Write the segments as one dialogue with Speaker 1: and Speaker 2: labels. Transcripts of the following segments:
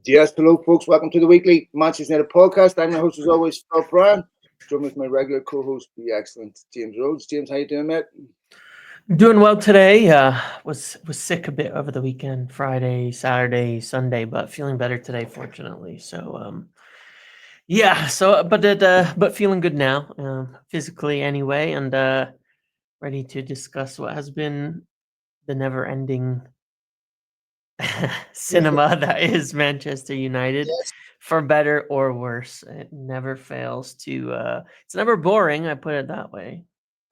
Speaker 1: Yes, hello, folks. Welcome to the weekly Manchester United podcast. I'm your host, as always, Phil Brown. Joined with my regular co-host, the excellent James Rhodes. James, how you doing, mate?
Speaker 2: Doing well today. Was sick a bit over the weekend, Friday, Saturday, Sunday, but feeling better today, fortunately. Yeah. But feeling good now, physically anyway, and ready to discuss what has been the never-ending cinema that is Manchester United,
Speaker 1: Yes.
Speaker 2: for better or worse. It never fails to. It's never boring. I put it that way.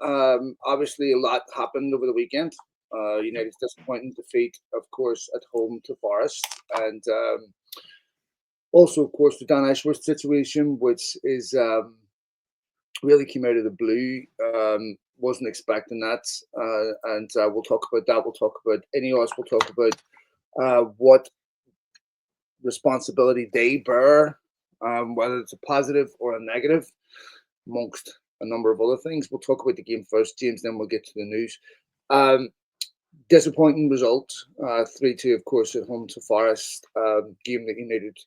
Speaker 1: Obviously, a lot happened over the weekend. United's disappointing defeat, of course, at home to Forest, and also, of course, the Dan Ashworth situation, which is really came out of the blue. Wasn't expecting that, and we'll talk about that. We'll talk about Ineos. We'll talk about what responsibility they bear, whether it's a positive or a negative, amongst a number of other things. We'll talk about the game first, James, then we'll get to the news. Um, Disappointing result, 3-2, of course, at home to Forest. Game that United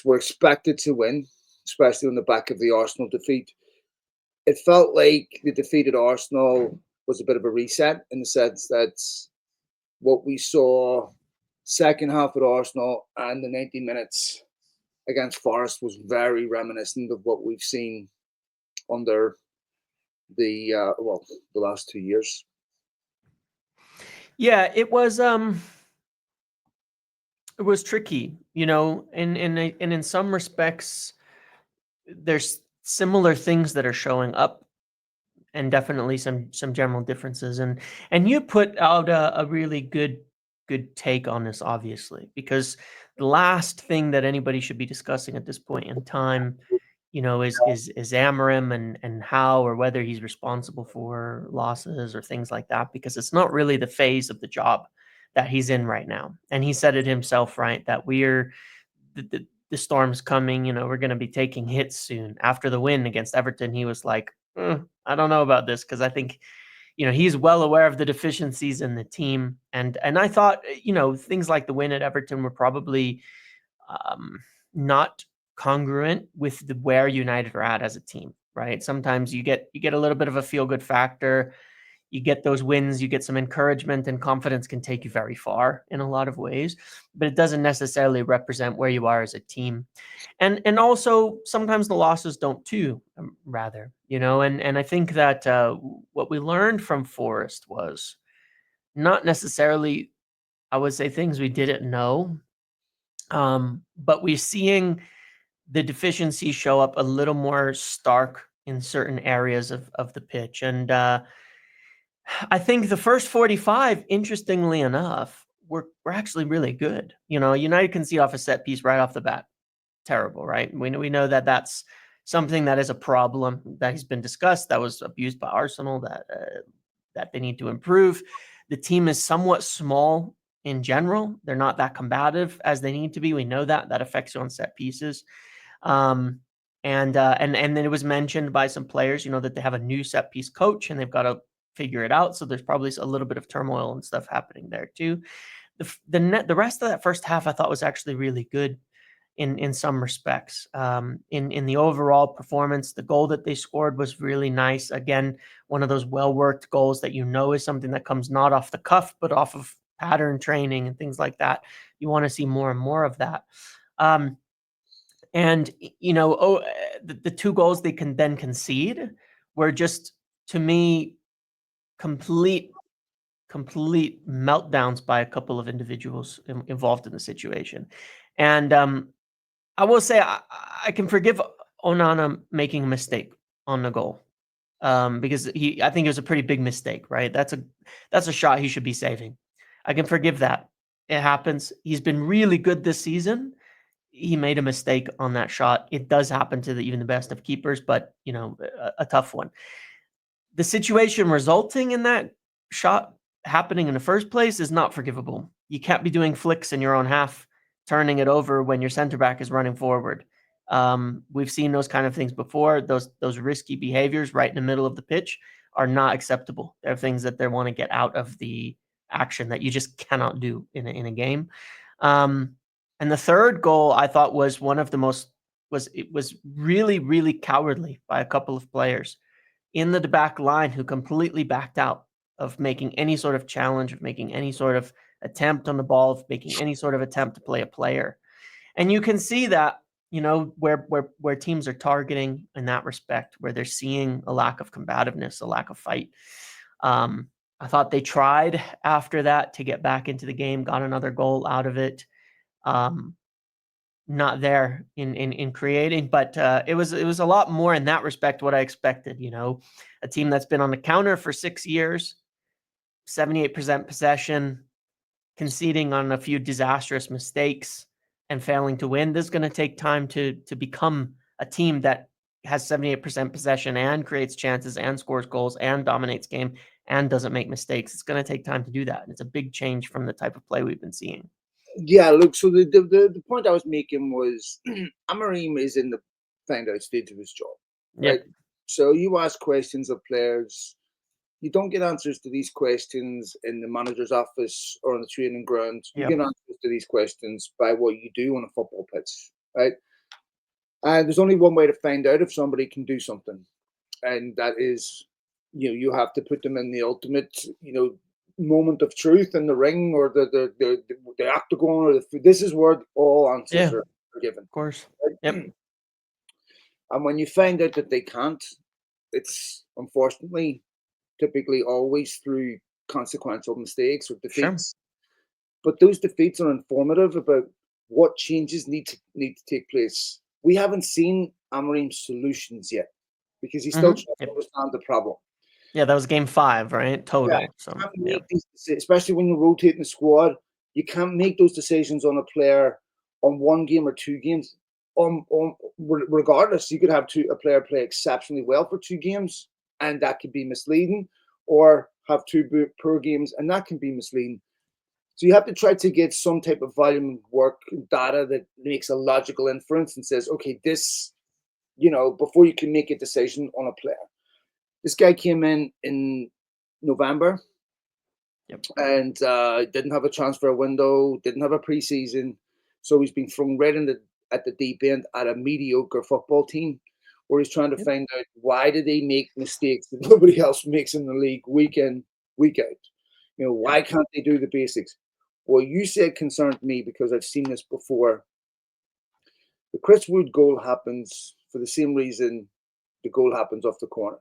Speaker 1: were expected to win, especially on the back of the Arsenal defeat. It felt like the defeat at Arsenal was a bit of a reset in the sense that what we saw second half at Arsenal and the 90 minutes against Forest was very reminiscent of what we've seen under the last 2 years.
Speaker 2: Yeah, it was tricky, and in some respects, there's similar things that are showing up, and definitely some general differences. And you put out a really good take on this, obviously, because the last thing that anybody should be discussing at this point in time, is Amarim and how or whether he's responsible for losses or things like that, because it's not really the phase of the job that he's in right now. And he said it himself, right? That the storm's coming. We're going to be taking hits soon. After the win against Everton, he was like, I don't know about this, because I think he's well aware of the deficiencies in the team. And I thought, things like the win at Everton were probably um, not congruent with where United are at as a team, right? Sometimes you get a little bit of a feel good factor. You get those wins, you get some encouragement, and confidence can take you very far in a lot of ways, but it doesn't necessarily represent where you are as a team. And also sometimes the losses don't too, rather, and I think that what we learned from Forest was not necessarily, I would say, things we didn't know, but we're seeing the deficiency show up a little more stark in certain areas of the pitch. And I think the first 45, interestingly enough, were actually really good. United can see off a set piece right off the bat. Terrible, right? We know that that's something that is a problem that has been discussed, that was abused by Arsenal, that they need to improve. The team is somewhat small in general. They're not that combative as they need to be. We know that affects you on set pieces. And then it was mentioned by some players, that they have a new set piece coach and they've got to figure it out. So there's probably a little bit of turmoil and stuff happening there too. The rest of that first half I thought was actually really good in some respects. In the overall performance, the goal that they scored was really nice. Again, one of those well-worked goals that is something that comes not off the cuff, but off of pattern training and things like that. You want to see more and more of that. And the two goals they can then concede were just, to me, complete meltdowns by a couple of individuals involved in the situation. And I will say I can forgive Onana making a mistake on the goal, because I think it was a pretty big mistake, right? That's a shot he should be saving. I can forgive that. It happens. He's been really good this season. He made a mistake on that shot. It does happen to even the best of keepers, but a tough one. The situation resulting in that shot happening in the first place is not forgivable. You can't be doing flicks in your own half, turning it over when your center back is running forward. We've seen those kind of things before. Those risky behaviors right in the middle of the pitch are not acceptable. They're things that they want to get out of the action that you just cannot do in a game. And And the third goal I thought was one of the most it was really, really cowardly by a couple of players in the back line who completely backed out of making any sort of challenge, of making any sort of attempt on the ball, of making any sort of attempt to play a player. And you can see that, where teams are targeting in that respect, where they're seeing a lack of combativeness, a lack of fight. I thought they tried after that to get back into the game, got another goal out of it. Not there in creating, but it was a lot more in that respect what I expected. A team that's been on the counter for 6 years, 78% possession, conceding on a few disastrous mistakes and failing to win. This is going to take time to become a team that has 78% possession and creates chances and scores goals and dominates game and doesn't make mistakes. It's going to take time to do that. And it's a big change from the type of play we've been seeing.
Speaker 1: Yeah, look, so the point I was making was Amorim is in the find out stage of his job. Right?
Speaker 2: Yep.
Speaker 1: So you ask questions of players, you don't get answers to these questions in the manager's office or on the training ground. You get answers to these questions by what you do on a football pitch, right? And there's only one way to find out if somebody can do something, and that is, you have to put them in the ultimate, moment of truth in the ring or the octagon or this is where all answers are given.
Speaker 2: Of course.
Speaker 1: Right?
Speaker 2: Yep.
Speaker 1: And when you find out that they can't, it's unfortunately typically always through consequential mistakes or defeats.
Speaker 2: Sure.
Speaker 1: But those defeats are informative about what changes need to take place. We haven't seen Amorim's solutions yet because he's still trying to understand the problem.
Speaker 2: Yeah, that was game 5, right? Total.
Speaker 1: Yeah,
Speaker 2: So,
Speaker 1: especially when you're rotating the squad, you can't make those decisions on a player on one game or 2 games. Regardless, you could have a player play exceptionally well for 2 games, and that could be misleading, or have 2 poor games, and that can be misleading. So you have to try to get some type of volume of work data that makes a logical inference and says, okay, this, before you can make a decision on a player. This guy came in November and didn't have a transfer window, didn't have a preseason. So he's been thrown right at the deep end at a mediocre football team where he's trying to find out why do they make mistakes that nobody else makes in the league week in, week out. Why can't they do the basics? Well, you said concerned me because I've seen this before. The Chris Wood goal happens for the same reason the goal happens off the corner.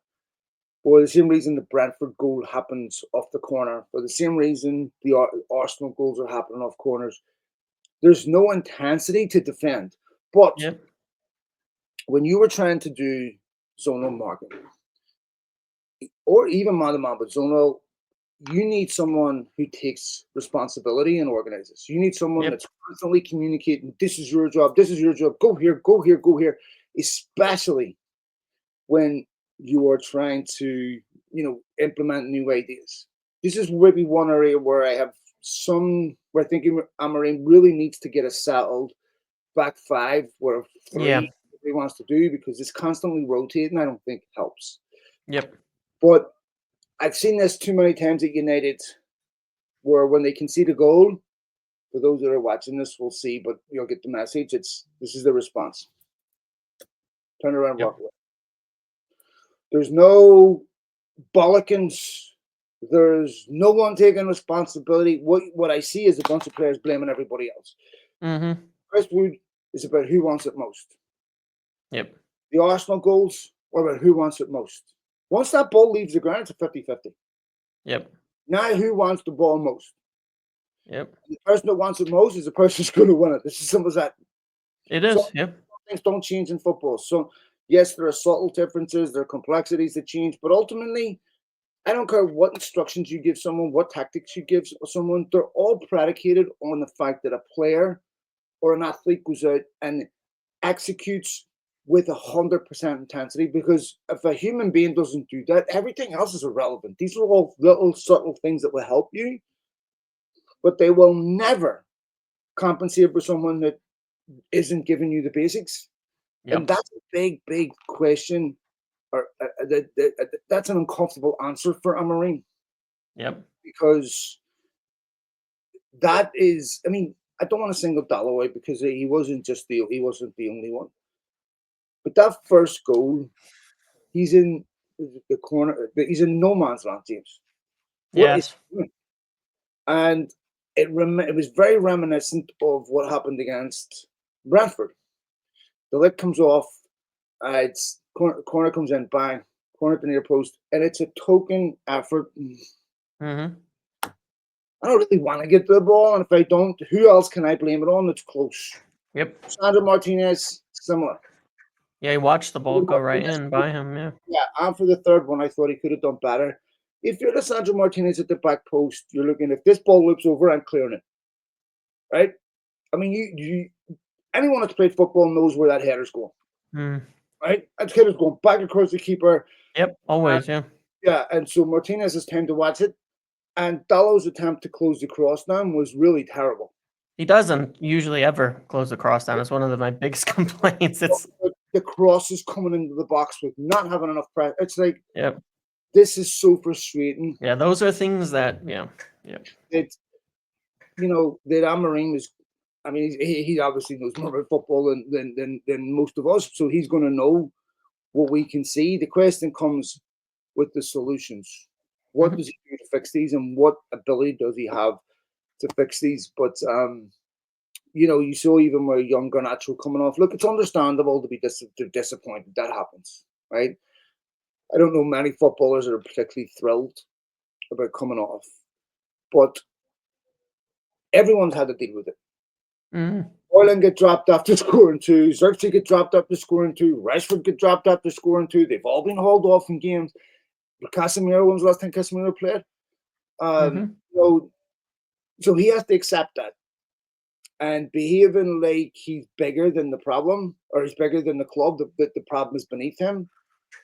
Speaker 1: For the same reason the Brentford goal happens off the corner. For the same reason the Arsenal goals are happening off corners. There's no intensity to defend. But when you were trying to do zonal marking, or even man-to-man, but zonal, you need someone who takes responsibility and organizes. You need someone that's constantly communicating, this is your job, go here, go here, go here, especially when you are trying to, implement new ideas. This is maybe one area where I think Amorim really needs to get a settled back 5 where 3 he wants to do, because it's constantly rotating. I don't think helps. But I've seen this too many times at United where when they concede a goal, for those that are watching this will see, but you'll get the message. This is the response. Turn around, walk away. There's no bollockings. There's no one taking responsibility. What I see is a bunch of players blaming everybody else. Chris Wood is about who wants it most. The Arsenal goals are about who wants it most. Once that ball leaves the ground, it's a 50-50. Now who wants the ball most? The person that wants it most is the person who's going to win it. This is simple as that.
Speaker 2: It is,
Speaker 1: things don't change in football. So, yes, there are subtle differences, there are complexities that change, but ultimately, I don't care what instructions you give someone, what tactics you give someone, they're all predicated on the fact that a player or an athlete goes out and executes with 100% intensity, because if a human being doesn't do that, everything else is irrelevant. These are all little subtle things that will help you, but they will never compensate for someone that isn't giving you the basics. And that's a big, big question, or that's an uncomfortable answer for Amorim. Because that is, I don't want to single Dalloway because he wasn't the only one. But that first goal, he's in the corner. He's in no man's land, James. What is
Speaker 2: Yes.
Speaker 1: he doing? And it was very reminiscent of what happened against Brentford. The lid comes off. It's corner comes in, bang, corner to near post, and it's a token effort.
Speaker 2: Mm-hmm.
Speaker 1: I don't really want to get to the ball, and if I don't, who else can I blame it on? It's close.
Speaker 2: Yep.
Speaker 1: Sandro Martinez, similar.
Speaker 2: Yeah, he watched the ball go right in by him. Yeah.
Speaker 1: Yeah, after the third one, I thought he could have done better. If you're the Sandro Martinez at the back post, you're looking, if this ball loops over, I'm clearing it. Right? I mean, you anyone that's played football knows where that header's going.
Speaker 2: Mm.
Speaker 1: Right? That header's going back across the keeper.
Speaker 2: Yep. Always. Yeah.
Speaker 1: Yeah, and so Martinez has time to watch it. And Dallow's attempt to close the cross down was really terrible.
Speaker 2: He doesn't usually ever close the cross down. It's one of my biggest complaints. It's
Speaker 1: the cross is coming into the box with not having enough pressure. It's like,
Speaker 2: yep.
Speaker 1: This is so frustrating.
Speaker 2: Yeah, those are things that
Speaker 1: It's that Amorim is. I mean, he obviously knows more about football than most of us, so he's going to know what we can see. The question comes with the solutions. What does he do to fix these, and what ability does he have to fix these? But you saw even where young Garnacho coming off. Look, it's understandable to be disappointed. That happens, right? I don't know many footballers that are particularly thrilled about coming off, but everyone's had to deal with it.
Speaker 2: Mm-hmm.
Speaker 1: Oyland get dropped after scoring 2. Xerxes get dropped after scoring 2. Rashford get dropped after scoring 2. They've all been hauled off in games. Casemiro, when was the last time Casemiro played? So he has to accept that. And behaving like he's bigger than the problem, or he's bigger than the club, that the problem is beneath him,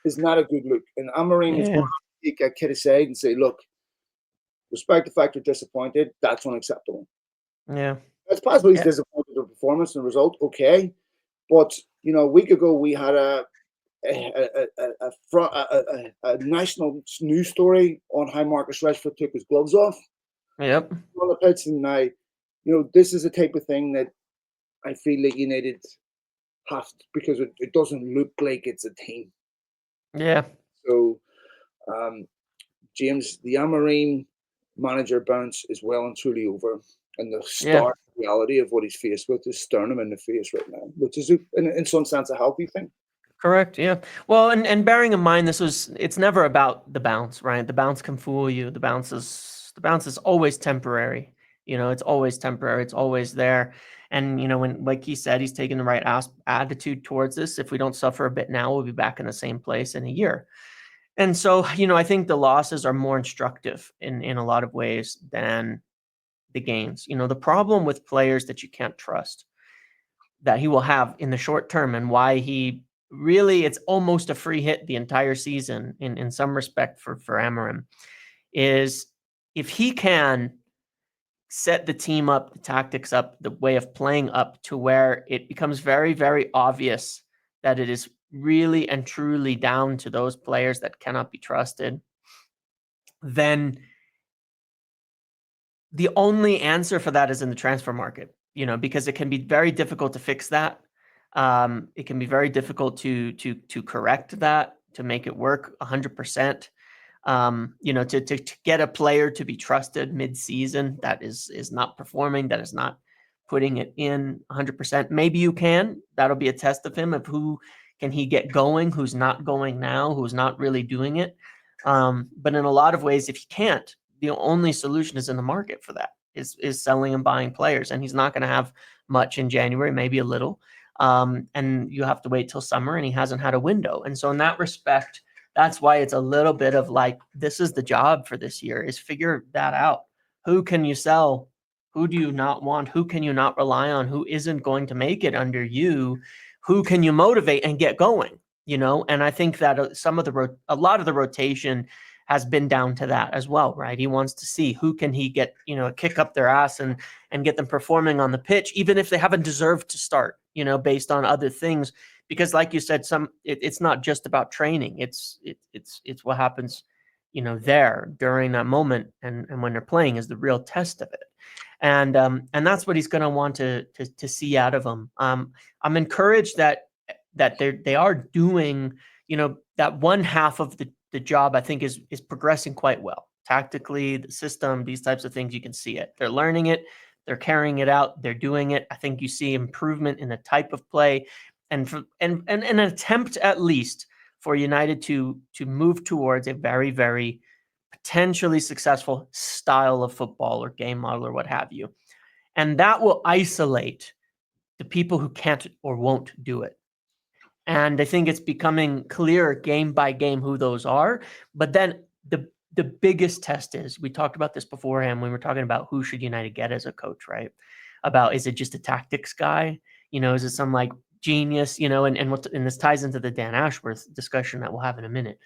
Speaker 1: is not a good look. And Amorim is going to take a kid aside and say, look, respect the fact you're disappointed. That's unacceptable.
Speaker 2: Yeah.
Speaker 1: It's possible he's disappointed with the performance and the result, okay. But, a week ago we had a national news story on how Marcus Rashford took his gloves off.
Speaker 2: Yep.
Speaker 1: On the pitch, and now, this is the type of thing that I feel like United have to, because it doesn't look like it's a team.
Speaker 2: Yeah.
Speaker 1: So, James, the Amorim manager bounce is well and truly over, and the stark reality of what he's faced with is staring him in the face right now, which is in some sense a healthy thing.
Speaker 2: Correct. Yeah. Well, and bearing in mind, it's never about the bounce, right? The bounce can fool you. The bounce is always temporary. It's always temporary. It's always there. And, when, like he said, he's taking the right attitude towards this. If we don't suffer a bit now, we'll be back in the same place in a year. And so, I think the losses are more instructive in a lot of ways than the gains. The problem with players that you can't trust, that he will have in the short term, and why he really, it's almost a free hit the entire season in some respect for Amorim, is if he can set the team up, the tactics up, the way of playing up to where it becomes very, very obvious that it is really and truly down to those players that cannot be trusted, then the only answer for that is in the transfer market, because it can be very difficult to fix that. It can be very difficult to correct that, to make it work 100%. To get a player to be trusted mid-season that is not performing, that is not putting it in 100%. Maybe you can. That'll be a test of him, of who can he get going, who's not going now, who's not really doing it. But in a lot of ways, if he can't, the only solution is in the market for that, is selling and buying players. And he's not going to have much in January, maybe a little. And you have to wait till summer, and he hasn't had a window. And so in that respect, that's why it's a little bit of like, this is the job for this year, is figure that out. Who can you sell? Who do you not want? Who can you not rely on? Who isn't going to make it under you? Who can you motivate and get going? And I think that a lot of the rotation has been down to that as well, right? He wants to see who can he get, kick up their ass and get them performing on the pitch, even if they haven't deserved to start, based on other things. Because like you said, it's not just about training. It's what happens there during that moment and when they're playing is the real test of it. And that's what he's going to want to see out of them. I'm encouraged that they are doing, that one half of the job. I think is progressing quite well tactically, the system, these types of things. You can see it. They're learning it. They're carrying it out. They're doing it. I think you see improvement in the type of play, and an attempt at least for United to move towards a very, very potentially successful style of football or game model or what have you. And that will isolate the people who can't or won't do it. And I think it's becoming clear game by game who those are. But then the biggest test is, we talked about this beforehand when we were talking about who should United get as a coach, right? About, is it just a tactics guy? Is it some like genius, and this ties into the Dan Ashworth discussion that we'll have in a minute.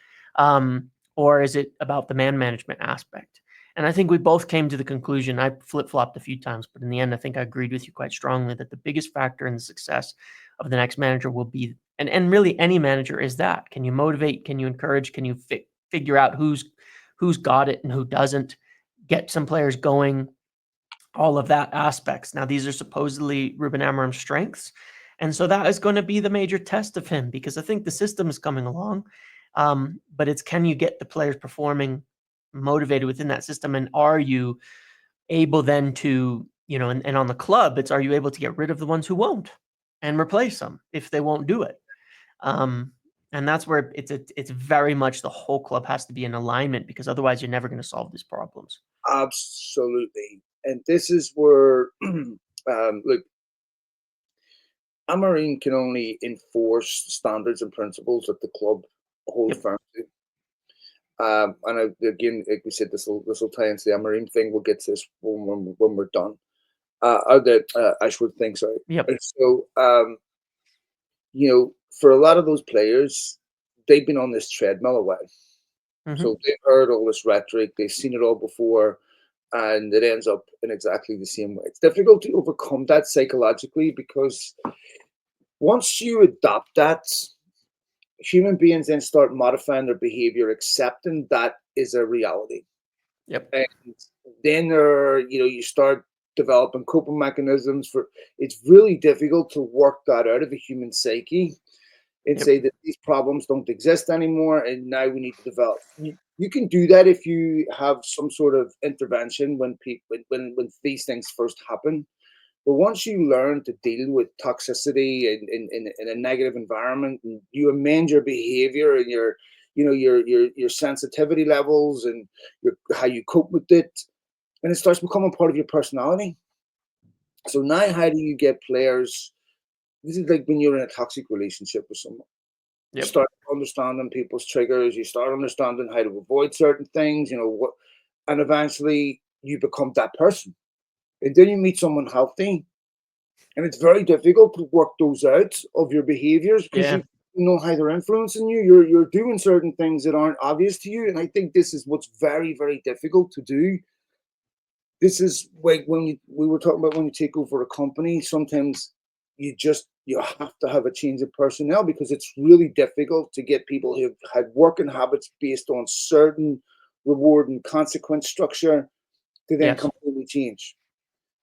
Speaker 2: Or is it about the man management aspect? And I think we both came to the conclusion, I flip-flopped a few times, but in the end, I think I agreed with you quite strongly that the biggest factor in the success of the next manager will be, and really any manager, is that. Can you motivate? Can you encourage? Can you figure out who's got it and who doesn't? Get some players going, all of that aspects. Now, these are supposedly Ruben Amorim's strengths. And so that is going to be the major test of him, because I think the system is coming along. But it's, can you get the players performing, motivated within that system? And are you able then to, and on the club, it's, are you able to get rid of the ones who won't and replace them if they won't do it? And that's where it's very much the whole club has to be in alignment, because otherwise you're never going to solve these problems.
Speaker 1: Absolutely. And this is where, look, Amorim can only enforce standards and principles that the club holds firm to. And again, like we said, this will tie into the Amorim thing. We'll get to this when we're done. The Ashworth thing, sorry.
Speaker 2: Yep.
Speaker 1: So, for a lot of those players, they've been on this treadmill a while.
Speaker 2: Mm-hmm.
Speaker 1: So they've heard all this rhetoric, they've seen it all before, and it ends up in exactly the same way. It's difficult to overcome that psychologically, because once you adopt that, human beings then start modifying their behavior, accepting that is a reality.
Speaker 2: Yep.
Speaker 1: And then you start developing coping mechanisms for. It's really difficult to work that out of the human psyche and say that these problems don't exist anymore, and now we need to develop. You can do that if you have some sort of intervention when these things first happen. But once you learn to deal with toxicity in a negative environment, and you amend your behavior and your sensitivity levels and how you cope with it, and it starts becoming part of your personality. So now, how do you get players? This is like when you're in a toxic relationship with someone. You start understanding people's triggers. You start understanding how to avoid certain things. And eventually you become that person. And then you meet someone healthy, and it's very difficult to work those out of your behaviors, because you know how they're influencing you. You're doing certain things that aren't obvious to you, and I think this is what's very, very difficult to do. This is like when we were talking about when you take over a company. Sometimes you have to have a change of personnel, because it's really difficult to get people who've had working habits based on certain reward and consequence structure to then completely change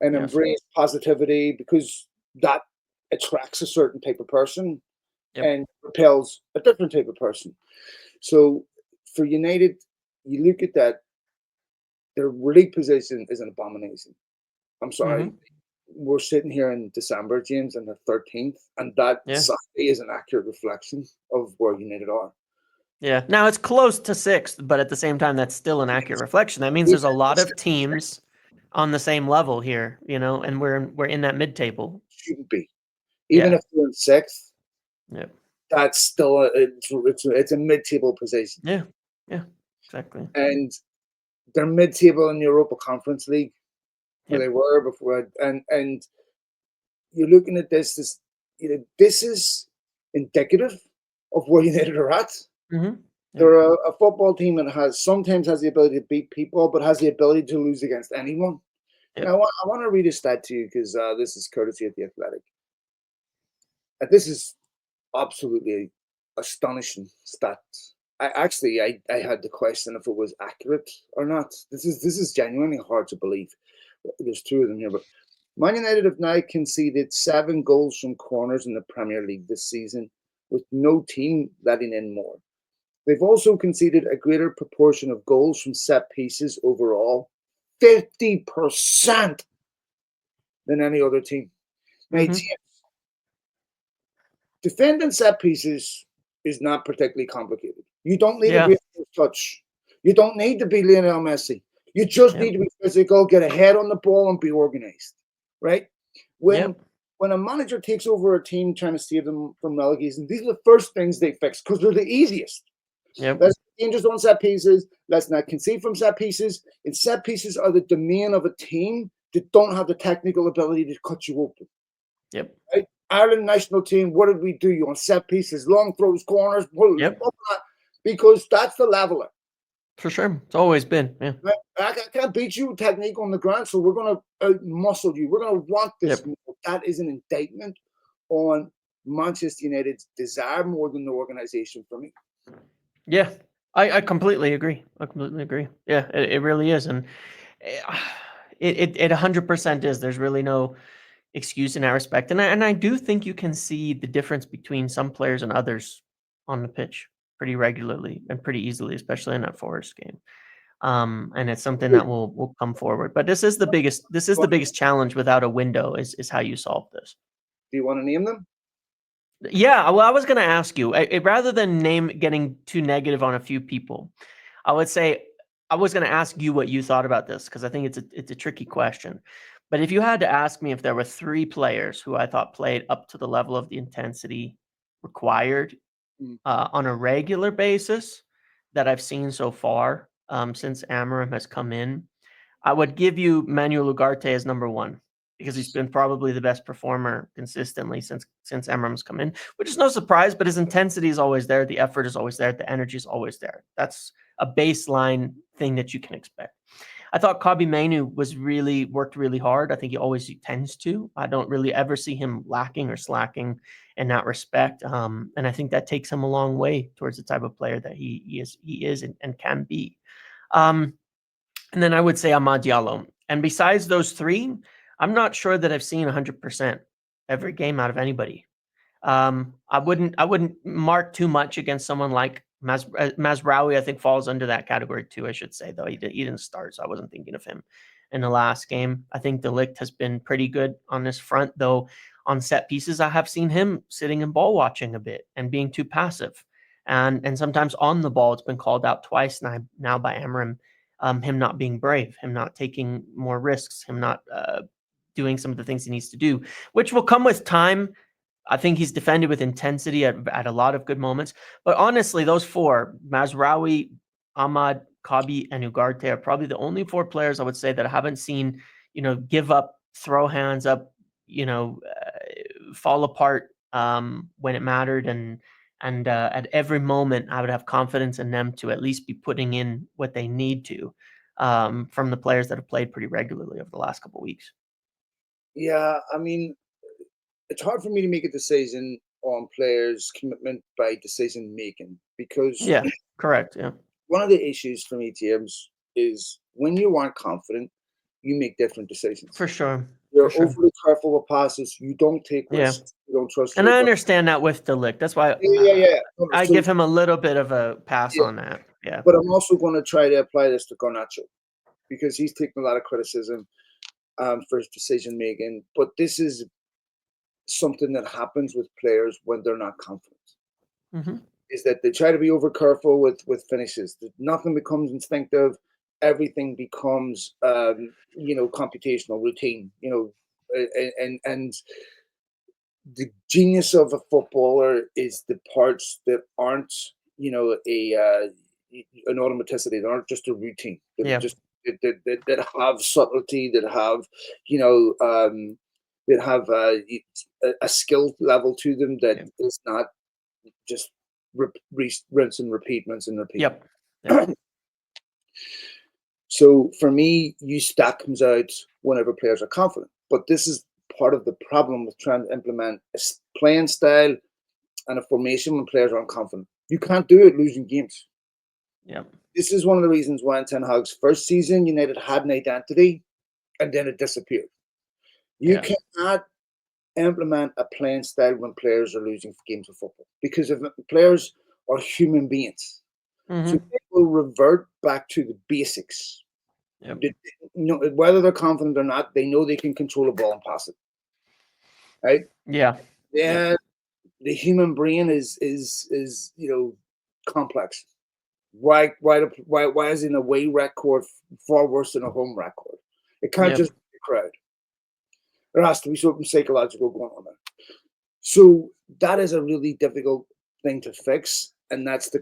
Speaker 1: and embrace positivity, because that attracts a certain type of person and repels a different type of person. So for United, you look at that, their league position is an abomination. I'm sorry.
Speaker 2: Mm-hmm.
Speaker 1: We're sitting here in December, James, and they're 13th, and that is an accurate reflection of where United are.
Speaker 2: Yeah. Now it's close to 6th, but at the same time, that's still an accurate reflection. That means there's a lot of teams on the same level here, and we're in that mid-table.
Speaker 1: Shouldn't be. Even if we're in 6th, that's still it's a mid-table position.
Speaker 2: Yeah, exactly.
Speaker 1: And they're mid-table in the Europa Conference League, where they were before, and you're looking at this is indicative of where United are at.
Speaker 2: Mm-hmm.
Speaker 1: They're a football team that sometimes has the ability to beat people, but has the ability to lose against anyone. Now, I want to read a stat to you, because this is courtesy of The Athletic. And this is absolutely astonishing stat. I had the question if it was accurate or not. This is genuinely hard to believe. There's two of them here, but Man United have now conceded 7 goals from corners in the Premier League this season, with no team letting in more. They've also conceded a greater proportion of goals from set pieces overall, 50% than any other team. Now,
Speaker 2: Mm-hmm.
Speaker 1: defending set pieces is not particularly complicated. You don't need to
Speaker 2: Yeah.
Speaker 1: be a touch. You don't need to be Lionel Messi. You just
Speaker 2: Yep.
Speaker 1: need to be physical, get a head on the ball, and be organized. Right? When
Speaker 2: Yep.
Speaker 1: when a manager takes over a team trying to save them from relegation, these are the first things they fix because they're the easiest.
Speaker 2: Yep.
Speaker 1: Let's be dangerous on set pieces. Let's not concede from set pieces. And set pieces are the domain of a team that don't have the technical ability to cut you open.
Speaker 2: Yep.
Speaker 1: Right? Ireland national team, what did we do on set pieces, long throws, corners,
Speaker 2: Yep.
Speaker 1: because that's the leveler.
Speaker 2: For sure. It's always been. Yeah.
Speaker 1: Right? I can't beat you technique on the ground, so we're going to muscle you. We're going to want this.
Speaker 2: Yep.
Speaker 1: That is an indictment on Manchester United's desire more than the organization for me.
Speaker 2: Yeah. I completely agree. I completely agree. Yeah, it really is. And it 100% is. There's really no excuse in that respect. And I do think you can see the difference between some players and others on the pitch pretty regularly and pretty easily, especially in that Forest game. And it's something that will come forward. But this is the biggest challenge without a window is how you solve this.
Speaker 1: Do you want to name them?
Speaker 2: Yeah, well, I was going to ask you, rather than getting too negative on a few people, I would say I was going to ask you what you thought about this because I think it's a tricky question. But if you had to ask me if there were 3 players who I thought played up to the level of the intensity required on a regular basis that I've seen so far since Amorim has come in, I would give you Manuel Ugarte as number 1 because he's been probably the best performer consistently since Amorim's come in, which is no surprise, but his intensity is always there. The effort is always there. The energy is always there. That's a baseline thing that you can expect. I thought Kobbie Mainoo worked really hard. I think he always tends to. I don't really ever see him lacking or slacking in that respect. And I think that takes him a long way towards the type of player that he is and can be. And then I would say Amad Diallo. And besides those 3, I'm not sure that I've seen 100% every game out of anybody. I wouldn't mark too much against someone like Mazraoui. I think falls under that category too, I should say, though. He didn't start, so I wasn't thinking of him in the last game. I think De Ligt has been pretty good on this front, though on set pieces, I have seen him sitting and ball watching a bit and being too passive. And sometimes on the ball, it's been called out twice now by Amorim, him not being brave, him not taking more risks, him not doing some of the things he needs to do, which will come with time. I think he's defended with intensity at a lot of good moments. But honestly, those 4, Mazraoui, Amad, Kobbie, and Ugarte are probably the only 4 players I would say that I haven't seen, give up, throw hands up, fall apart when it mattered. And at every moment, I would have confidence in them to at least be putting in what they need to from the players that have played pretty regularly over the last couple of weeks.
Speaker 1: Yeah, I mean, it's hard for me to make a decision on players' commitment by decision making because
Speaker 2: correct. Yeah,
Speaker 1: one of the issues for me, James, is when you aren't confident, you make different decisions.
Speaker 2: For sure.
Speaker 1: You're overly careful with passes. You don't take risks. You don't trust.
Speaker 2: And I understand that with De Ligt. That's why I give him a little bit of a pass on that. Yeah.
Speaker 1: But I'm also going to try to apply this to Garnacho because he's taken a lot of criticism for his decision making. But this is something that happens with players when they're not confident.
Speaker 2: Mm-hmm.
Speaker 1: Is that they try to be over careful with finishes. Nothing becomes instinctive. Everything becomes computational routine. And the genius of a footballer is the parts that aren't an automaticity. They aren't just a routine. They're just that have subtlety. That have that have a skill level to them that is not just rinse and repeat.
Speaker 2: Yep.
Speaker 1: So for me, stat comes out whenever players are confident. But this is part of the problem with trying to implement a playing style and a formation when players aren't confident. You can't do it losing games.
Speaker 2: Yep.
Speaker 1: This is one of the reasons why in Ten Hag's first season, United had an identity and then it disappeared. You cannot implement a playing style when players are losing games of football, because if players are human beings, so they will revert back to the basics.
Speaker 2: Yep.
Speaker 1: Whether they're confident or not, they know they can control a ball and pass it. Right?
Speaker 2: Yeah.
Speaker 1: Yeah. The human brain is complex. Why is an away record far worse than a home record? It can't just be the crowd. There has to be something psychological going on there. So that is a really difficult thing to fix, and that's the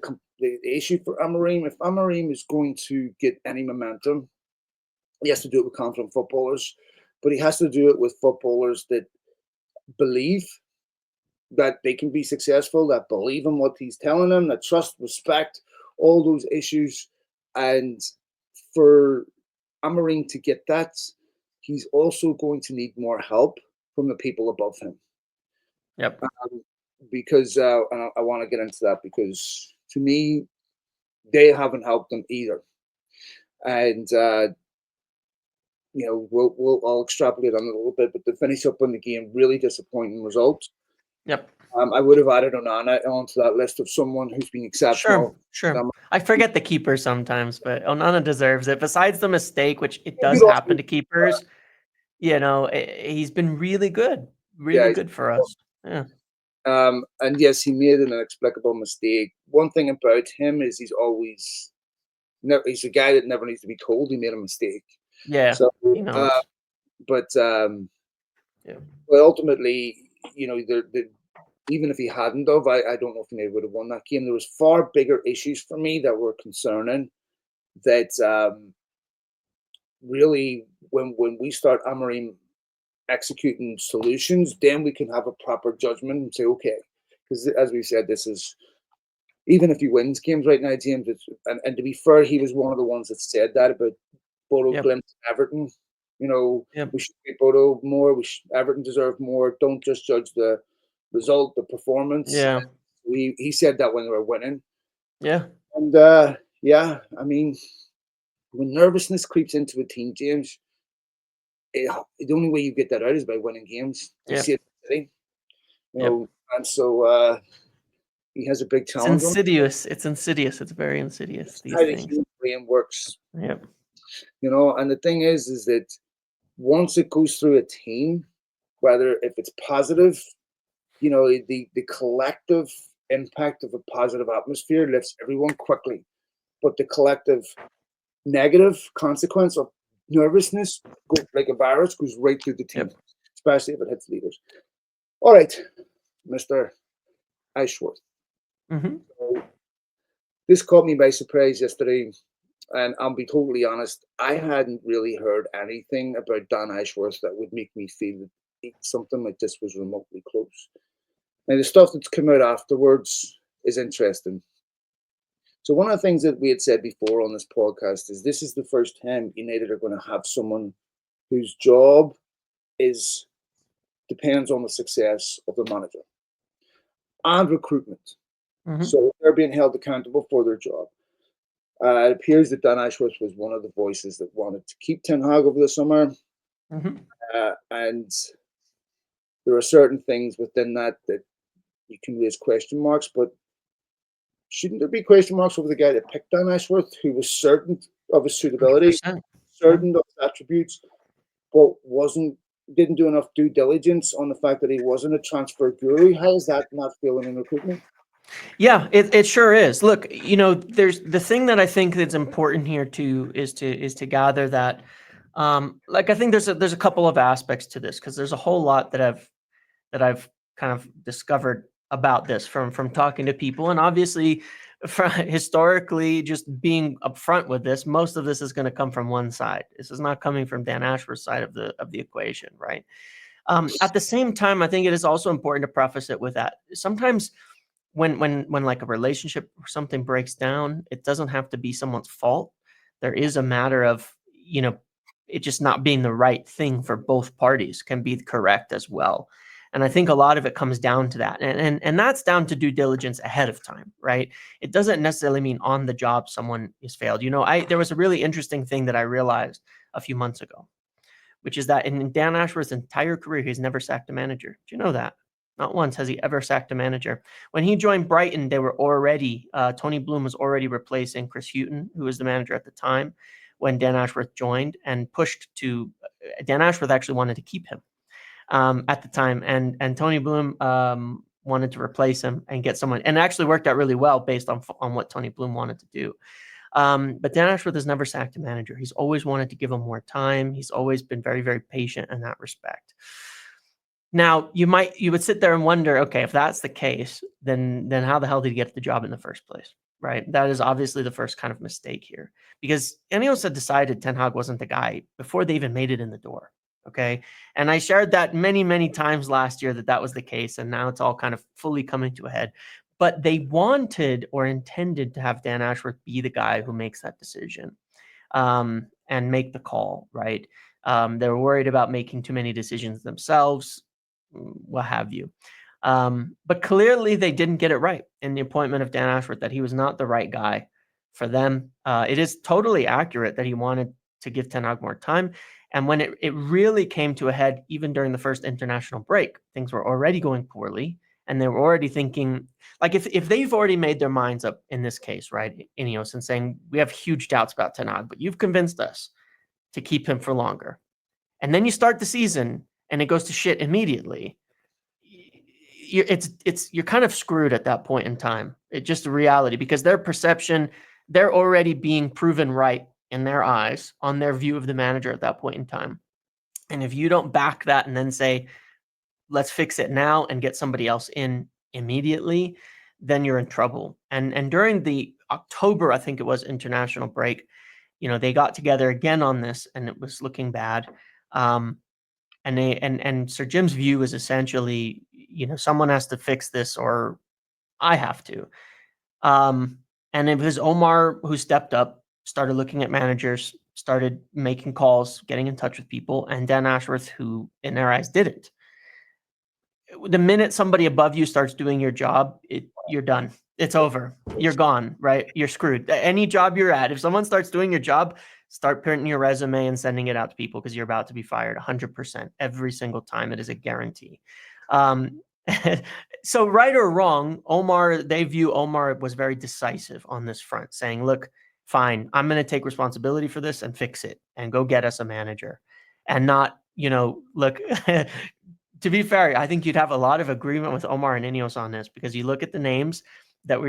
Speaker 1: issue for Amorim. If Amorim is going to get any momentum, he has to do it with confident footballers, but he has to do it with footballers that believe that they can be successful, that believe in what he's telling them, that trust, respect, all those issues. And for Amorim to get that, he's also going to need more help from the people above him.
Speaker 2: Yep.
Speaker 1: Because and I want to get into that, because to me, they haven't helped him either. And I'll extrapolate on it a little bit, but to finish up on the game, really disappointing results.
Speaker 2: Yep.
Speaker 1: I would have added Onana onto that list of someone who's been exceptional.
Speaker 2: Sure. I forget the keeper sometimes, but Onana deserves it. Besides the mistake, which it does happen to keepers, he's been really good, good for us. Yeah.
Speaker 1: And yes, he made an inexplicable mistake. One thing about him is he's a guy that never needs to be told he made a mistake.
Speaker 2: Yeah.
Speaker 1: So, but ultimately, even if he hadn't of, I don't know if he would have won that game. There was far bigger issues for me that were concerning. That really, when we start Amorim executing solutions, then we can have a proper judgment and say, okay, because as we said, this is, even if he wins games right now, James, and to be fair, he was one of the ones that said that about Bodo Glimt and Everton. We should beat Bodo more. Everton deserve more. Don't just judge the result, the performance.
Speaker 2: Yeah.
Speaker 1: He said that when they were winning.
Speaker 2: Yeah.
Speaker 1: And I mean, when nervousness creeps into a team, James, the only way you get that out is by winning games. You see it today. And so he has a big challenge.
Speaker 2: It's insidious. It's very insidious. These
Speaker 1: how
Speaker 2: things.
Speaker 1: the human brain works.
Speaker 2: Yep.
Speaker 1: And the thing is that once it goes through a team, whether if it's positive, the collective impact of a positive atmosphere lifts everyone quickly, but the collective negative consequence of nervousness, like a virus, goes right through the team, especially if it hits leaders. All right, Mr. Ashworth. So this caught me by surprise yesterday, and I'll be totally honest, I hadn't really heard anything about Dan Ashworth that would make me feel that something like this was remotely close. Now, the stuff that's come out afterwards is interesting. So one of the things that we had said before on this podcast is this is the first time United are going to have someone whose job depends on the success of the manager and recruitment. So they're being held accountable for their job. It appears that Dan Ashworth was one of the voices that wanted to keep Ten Hag over the summer. And there are certain things within that you can raise question marks, but shouldn't there be question marks over the guy that picked Dan Ashworth, who was certain of his suitability,
Speaker 2: 100%.
Speaker 1: certain of his attributes, but didn't do enough due diligence on the fact that he wasn't a transfer guru? How is that not feeling in recruitment?
Speaker 2: Yeah, it sure is. Look, there's the thing that I think that's important here too is to gather that, I think there's a couple of aspects to this, because there's a whole lot that I've kind of discovered about this from talking to people, and obviously, historically, just being upfront with this, most of this is going to come from one side. This is not coming from Dan Ashworth's side of the equation, right? At the same time, I think it is also important to preface it with that sometimes, when like a relationship or something breaks down, it doesn't have to be someone's fault. There is a matter of, it just not being the right thing for both parties can be correct as well. And I think a lot of it comes down to that. And that's down to due diligence ahead of time, right? It doesn't necessarily mean on the job someone is failed. There was a really interesting thing that I realized a few months ago, which is that in Dan Ashworth's entire career, he's never sacked a manager. Do you know that? Not once has he ever sacked a manager. When he joined Brighton, they were already, Tony Bloom was already replacing Chris Hughton, who was the manager at the time when Dan Ashworth joined, and Dan Ashworth actually wanted to keep him at the time. And Tony Bloom wanted to replace him and get someone, and it actually worked out really well based on what Tony Bloom wanted to do. But Dan Ashworth has never sacked a manager. He's always wanted to give him more time. He's always been very, very patient in that respect. Now, you would sit there and wonder, okay, if that's the case, then how the hell did he get the job in the first place, right? That is obviously the first kind of mistake here, because Ineos had decided Ten Hag wasn't the guy before they even made it in the door, okay? And I shared that many, many times last year that was the case, and now it's all kind of fully coming to a head. But they wanted or intended to have Dan Ashworth be the guy who makes that decision and make the call, right? They were worried about making too many decisions themselves, what have you. But clearly they didn't get it right in the appointment of Dan Ashworth, that he was not the right guy for them. It is totally accurate that he wanted to give Ten Hag more time. And when it really came to a head, even during the first international break, things were already going poorly. And they were already thinking, like, if they've already made their minds up in this case, right, Ineos, and saying, we have huge doubts about Ten Hag, but you've convinced us to keep him for longer. And then you start the season and it goes to shit immediately. You're kind of screwed at that point in time. It's just a reality, because their perception, they're already being proven right in their eyes on their view of the manager at that point in time. And if you don't back that and then say, let's fix it now and get somebody else in immediately, then you're in trouble. And during the October, I think it was, international break, they got together again on this, and it was looking bad. And Sir Jim's view is essentially, someone has to fix this, or I have to. And it was Omar who stepped up, started looking at managers, started making calls, getting in touch with people, and Dan Ashworth, who in their eyes didn't. The minute somebody above you starts doing your job, you're done. It's over. You're gone, right? You're screwed. Any job you're at, if someone starts doing your job, start printing your resume and sending it out to people, because you're about to be fired 100% every single time. It is a guarantee. So right or wrong, they view Omar was very decisive on this front, saying, look, fine, I'm going to take responsibility for this and fix it and go get us a manager. And not, look, to be fair, I think you'd have a lot of agreement with Omar and Ineos on this, because you look at the names that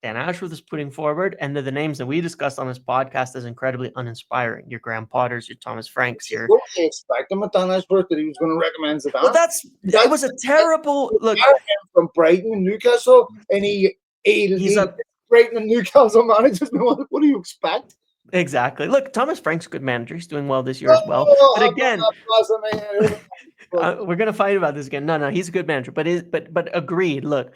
Speaker 2: Dan Ashworth is putting forward, and the names that we discussed on this podcast as incredibly uninspiring. Your Graham Potters, your Thomas Franks, your.
Speaker 1: What did you expect him with Dan Ashworth, that he was going to recommend Zidane?
Speaker 2: Well, that was a terrible look
Speaker 1: from Brighton and Newcastle, and he's a Brighton and Newcastle manager. What do you expect?
Speaker 2: Exactly. Look, Thomas Frank's a good manager. He's doing well this year as well. But again, we're going to fight about this again. No, he's a good manager. But agreed. Look,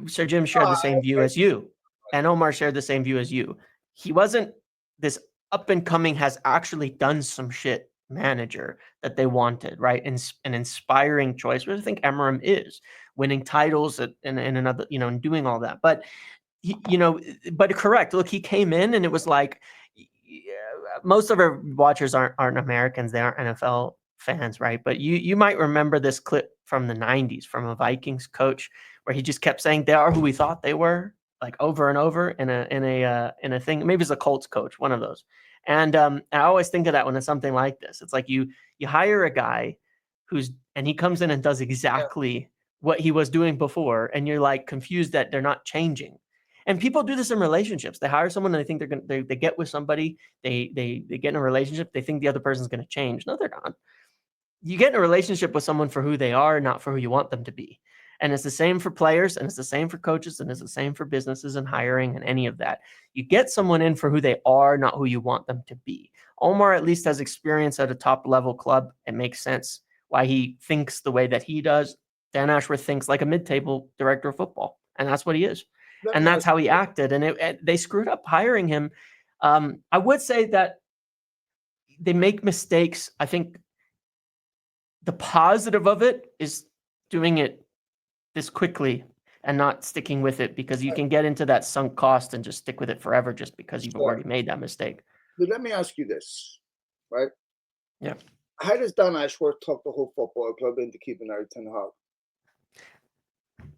Speaker 2: Sir Jim shared the same view as you, and Omar shared the same view as you. He wasn't this up and coming, has actually done some shit manager that they wanted, right? And an inspiring choice, which I think Emeram is, winning titles and another, and doing all that. But but correct. Look, he came in and it was like, most of our watchers aren't Americans. They aren't NFL fans, right? But you might remember this clip from the 90s from a Vikings coach where he just kept saying they are who we thought they were, like over and over in a thing. Maybe it's a Colts coach, one of those. And I always think of that when it's something like this. It's like you hire a guy and he comes in and does exactly what he was doing before, and you're like confused that they're not changing. And people do this in relationships. They hire someone and they think they get with somebody, they get in a relationship, they think the other person's going to change. No, they're not. You get in a relationship with someone for who they are, not for who you want them to be. And it's the same for players, and it's the same for coaches, and it's the same for businesses and hiring and any of that. You get someone in for who they are, not who you want them to be. Omar at least has experience at a top level club. It makes sense why he thinks the way that he does. Dan Ashworth thinks like a mid-table director of football, and that's what he is. And that's how he acted. And they screwed up hiring him. I would say that they make mistakes. I think the positive of it is doing it this quickly and not sticking with it, because you can get into that sunk cost and just stick with it forever just because you've already made that mistake.
Speaker 1: But let me ask you this, right?
Speaker 2: Yeah.
Speaker 1: How does Dan Ashworth talk the whole football club into keeping out Ten Hag?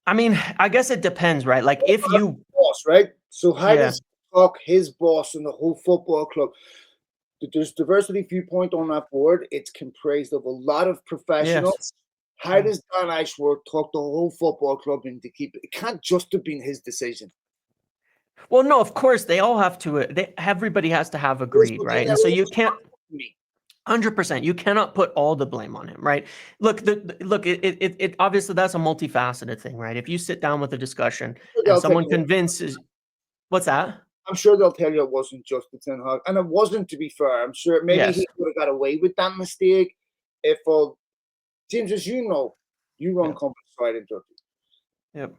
Speaker 2: I mean, I guess it depends, right? Like if you
Speaker 1: boss, right? So how does he talk his boss and the whole football club? There's diversity viewpoint on that board. It's comprised of a lot of professionals. How does Dan Ashworth talk the whole football club into keep it? It can't just have been his decision.
Speaker 2: Well, no, of course they all have to. Everybody has to have agreed, right? And so you can't. 100%. You cannot put all the blame on him, right? Look, it obviously that's a multifaceted thing, right? If you sit down with a discussion and someone convinces, what's that?
Speaker 1: I'm sure they'll tell you it wasn't just the Ten Hag, and it wasn't. To be fair, I'm sure maybe he would have got away with that mistake if, James, as you know, you run companies right in Turkey.
Speaker 2: Yep.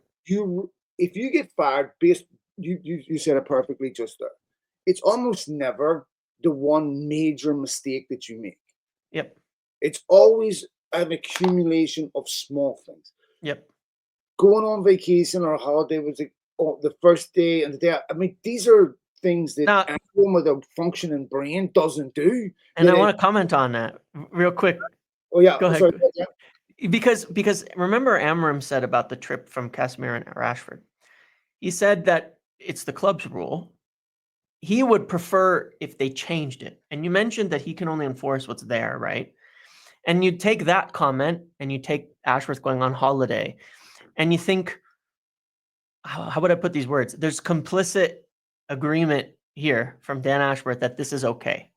Speaker 1: If you get fired, you said it perfectly just there. It's almost never the one major mistake that you make.
Speaker 2: Yep.
Speaker 1: It's always an accumulation of small things.
Speaker 2: Yep.
Speaker 1: Going on vacation or a holiday was the first day and the day. I mean, these are things that anyone with a functioning brain doesn't do.
Speaker 2: And I want to comment on that real quick.
Speaker 1: Oh yeah,
Speaker 2: go ahead.
Speaker 1: Sorry.
Speaker 2: Because remember Amram said about the trip from Casemiro and Rashford. He said that it's the club's rule. He would prefer if they changed it. And you mentioned that he can only enforce what's there, right? And you take that comment and you take Ashworth going on holiday and you think, how would I put these words? There's complicit agreement here from Dan Ashworth that this is okay,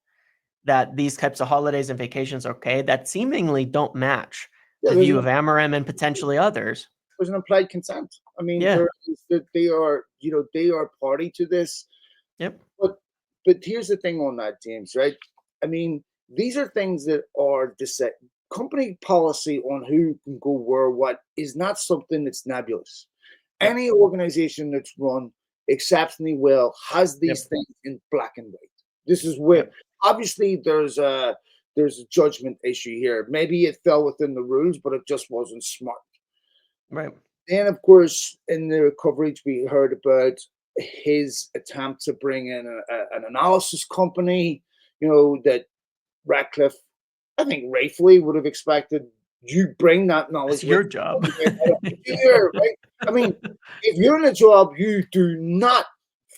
Speaker 2: that these types of holidays and vacations are okay, that seemingly don't match the view of Amaram and potentially others.
Speaker 1: There's an implied consent. I mean, they are party to this.
Speaker 2: Yep.
Speaker 1: But here's the thing on that, James, right? I mean, these are things that are company policy on who can go where, what is not something that's nebulous. Yep. Any organization that's run exceptionally well has these things in black and white. This is where obviously there's a judgment issue here. Maybe it fell within the rules, but it just wasn't smart.
Speaker 2: Right.
Speaker 1: Then, of course, in the coverage, we heard about his attempt to bring in an analysis company, that Ratcliffe, I think, rightfully would have expected you bring that knowledge.
Speaker 2: It's your job.
Speaker 1: Right? I mean, if you're in a job, you do not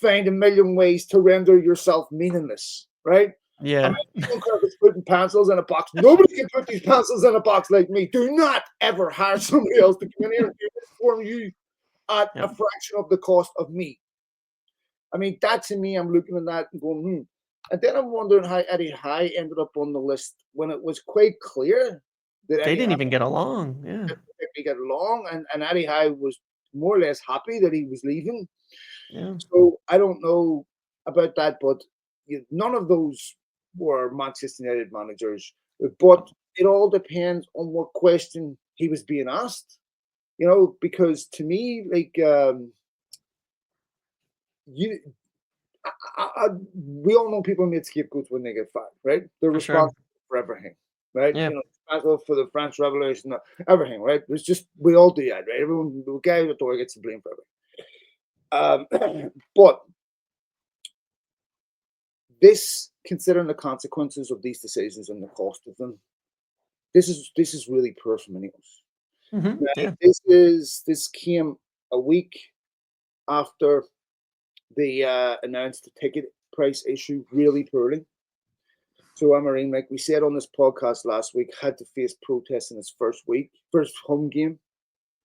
Speaker 1: find a million ways to render yourself meaningless, right?
Speaker 2: Yeah.
Speaker 1: I mean, Kirk is putting pencils in a box. Nobody can put these pencils in a box like me. Do not ever hire somebody else to come in here and do this for you at a fraction of the cost of me. I mean, that to me, I'm looking at that and going, And then I'm wondering how Eddie Howe ended up on the list when it was quite clear that
Speaker 2: they didn't even get along. Yeah.
Speaker 1: They get along, and Eddie Howe was more or less happy that he was leaving.
Speaker 2: Yeah.
Speaker 1: So I don't know about that, but none of those were Manchester United managers. But it all depends on what question he was being asked. Because to me, like we all know people made scapegoats when they get fired, right? They're responsible for everything, right?
Speaker 2: Yeah.
Speaker 1: Responsible for the French Revolution, everything, right? It's just we all do that, right? Everyone, the guy at the door gets the blame for everything. But this, considering the consequences of these decisions and the cost of them, this is really poor from Ineos.
Speaker 2: Mm-hmm.
Speaker 1: Now, this came a week after they announced the ticket price issue really poorly. So Amorim, like we said on this podcast last week, had to face protests in his first home game.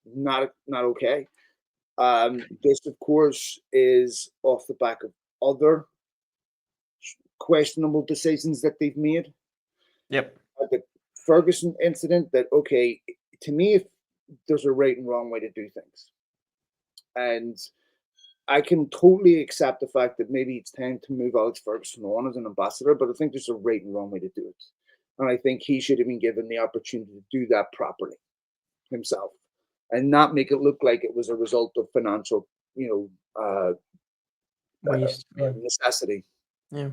Speaker 1: Not okay. This, of course, is off the back of other questionable decisions that they've made.
Speaker 2: Yep.
Speaker 1: The Ferguson incident, to me, there's a right and wrong way to do things. And I can totally accept the fact that maybe it's time to move Alex Ferguson on as an ambassador, but I think there's a right and wrong way to do it. And I think he should have been given the opportunity to do that properly himself and not make it look like it was a result of financial,
Speaker 2: waste,
Speaker 1: necessity.
Speaker 2: Yeah.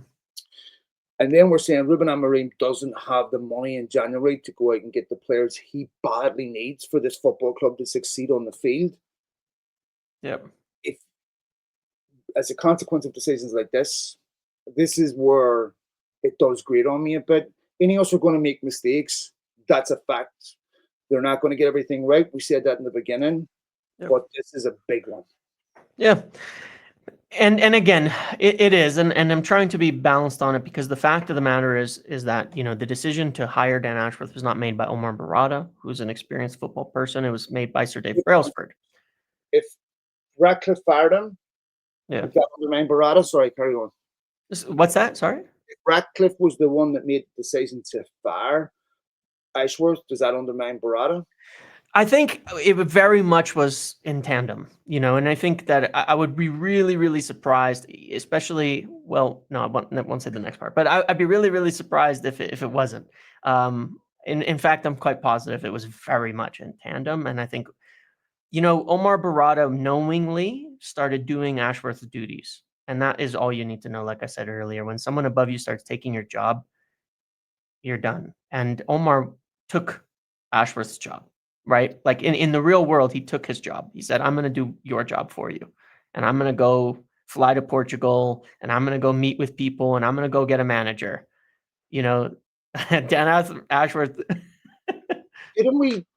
Speaker 1: And then we're saying Ruben Amorim doesn't have the money in January to go out and get the players he badly needs for this football club to succeed on the field.
Speaker 2: Yep.
Speaker 1: If, as a consequence of decisions like this is where it does grate on me a bit. Ineos are going to make mistakes. That's a fact. They're not going to get everything right. We said that in the beginning, but this is a big one.
Speaker 2: Yeah. And again, it is, and I'm trying to be balanced on it, because the fact of the matter is that, you know, the decision to hire Dan Ashworth was not made by Omar Barada, who's an experienced football person. It was made by Sir Dave Brailsford.
Speaker 1: If Ratcliffe fired him,
Speaker 2: yeah,
Speaker 1: would that undermine Barada? Sorry, carry on.
Speaker 2: What's that? Sorry?
Speaker 1: If Ratcliffe was the one that made the decision to fire Ashworth, does that undermine Barada?
Speaker 2: I think it very much was in tandem, you know, and I think that I would be really, really surprised, especially, well, no, I won't say the next part, but I'd be really, really surprised if it wasn't. In fact, I'm quite positive it was very much in tandem. And I think, you know, Omar Barada knowingly started doing Ashworth's duties. And that is all you need to know. Like I said earlier, when someone above you starts taking your job, you're done. And Omar took Ashworth's job. Right? Like in the real world, he took his job. He said, I'm going to do your job for you. And I'm going to go fly to Portugal, and I'm going to go meet with people, and I'm going to go get a manager. You know, Dan Ashworth.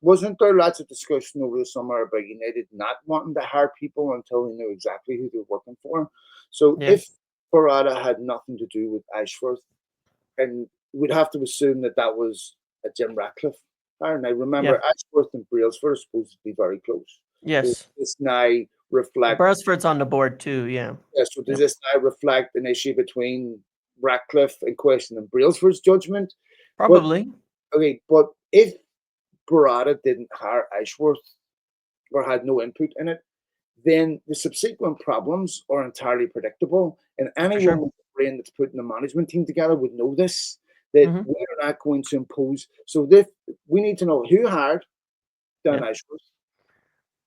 Speaker 1: Wasn't there lots of discussion over the summer about United not wanting to hire people until they knew exactly who they were working for? So if Barada had nothing to do with Ashworth, and we'd have to assume that was a Jim Ratcliffe. And I remember Ashworth and Brailsford are supposed to be very close.
Speaker 2: Yes.
Speaker 1: Does this now reflect...
Speaker 2: Brailsford's on the board too, yeah.
Speaker 1: So does this now reflect an issue between Ratcliffe in question and Brailsford's judgment?
Speaker 2: Probably.
Speaker 1: But if Barada didn't hire Ashworth or had no input in it, then the subsequent problems are entirely predictable. And anyone with a brain that's putting the management team together would know this. That we're not going to impose. So we need to know who hired Dan Ashworth,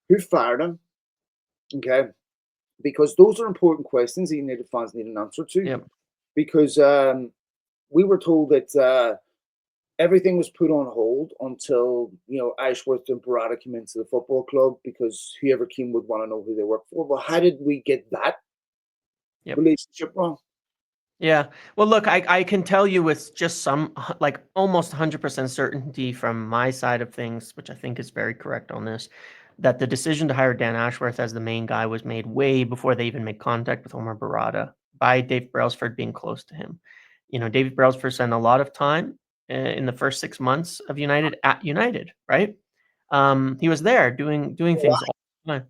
Speaker 1: who fired him, okay? Because those are important questions that United fans need an answer to.
Speaker 2: Yep.
Speaker 1: Because we were told that everything was put on hold until, you know, Ashworth and Barada came into the football club, because whoever came would want to know who they work for. Well, how did we get that relationship wrong?
Speaker 2: Yeah. Well, look, I can tell you with just some, like almost 100% certainty from my side of things, which I think is very correct on this, that the decision to hire Dan Ashworth as the main guy was made way before they even made contact with Omar Barada, by Dave Brailsford being close to him. You know, David Brailsford spent a lot of time in the first 6 months of United at United, right? He was there doing things all the time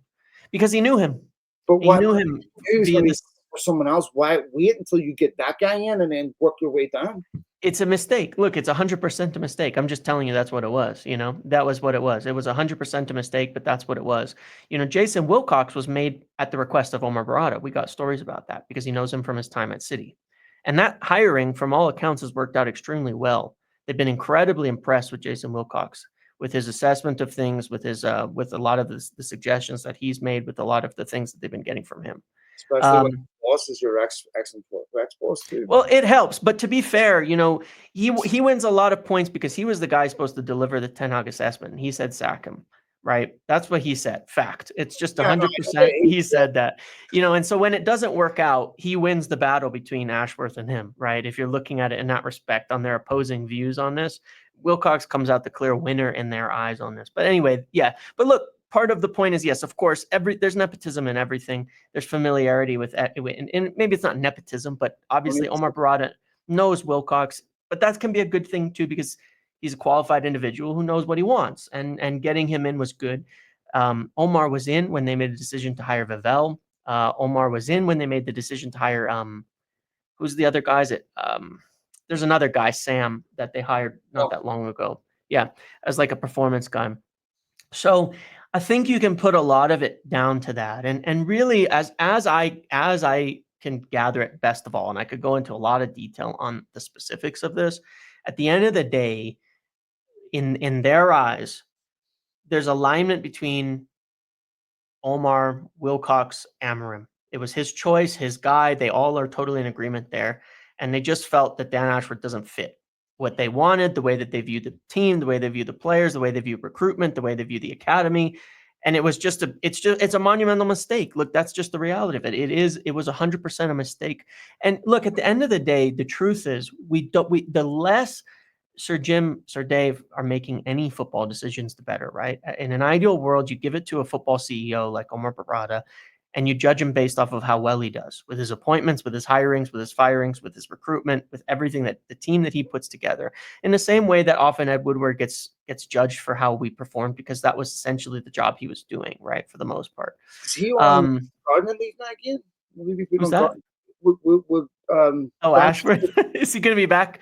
Speaker 2: because he knew him.
Speaker 1: But
Speaker 2: he knew him via this.
Speaker 1: For someone else, why wait until you get that guy in and then work your way down?
Speaker 2: It's a mistake. Look, it's 100% a mistake. I'm just telling you that's what it was. You know, that was what it was. It was 100% a mistake, but that's what it was. You know, Jason Wilcox was made at the request of Omar Barada. We got stories about that because he knows him from his time at City. And that hiring, from all accounts, has worked out extremely well. They've been incredibly impressed with Jason Wilcox, with his assessment of things, with his with a lot of the suggestions that he's made, with a lot of the things that they've been getting from him.
Speaker 1: Especially when boss is your ex-boss too.
Speaker 2: Well, it helps, but to be fair, you know, he wins a lot of points because he was the guy supposed to deliver the Ten Hag assessment. He said sack him, right? That's what he said. Fact. It's just 100%. He said that, you know, and so when it doesn't work out, he wins the battle between Ashworth and him, right? If you're looking at it in that respect, on their opposing views on this, Wilcox comes out the clear winner in their eyes on this. But anyway, yeah. But look, part of the point is, yes, of course, there's nepotism in everything. There's familiarity with it, and maybe it's not nepotism, but obviously Omar Barada knows Wilcox, but that can be a good thing too, because he's a qualified individual who knows what he wants, and getting him in was good. Omar was in when they made a decision to hire Vivell. Omar was in when they made the decision to hire who's the other guys at there's another guy, Sam, that they hired not that long ago. Yeah, as like a performance guy. So I think you can put a lot of it down to that. And really, as I can gather it best of all, and I could go into a lot of detail on the specifics of this, at the end of the day, in their eyes, there's alignment between Omar, Wilcox, Amorim. It was his choice, his guy. They all are totally in agreement there. and they just felt that Dan Ashworth doesn't fit what they wanted, the way that they view the team, the way they view the players, the way they view recruitment, the way they view the academy. And it was it's a monumental mistake. Look, that's just the reality of it. It was 100% a mistake. And look, at the end of the day, the truth is the less Sir Jim, Sir Dave are making any football decisions, the better, right? In an ideal world, you give it to a football CEO like Omar Barada, and you judge him based off of how well he does with his appointments, with his hirings, with his firings, with his recruitment, with everything that the team that he puts together. In the same way that often Ed Woodward gets judged for how we performed, because that was essentially the job he was doing, right, for the most part.
Speaker 1: Is he on gardening leave now again?
Speaker 2: Who's that?
Speaker 1: Oh,
Speaker 2: Ashworth. Is he going to be back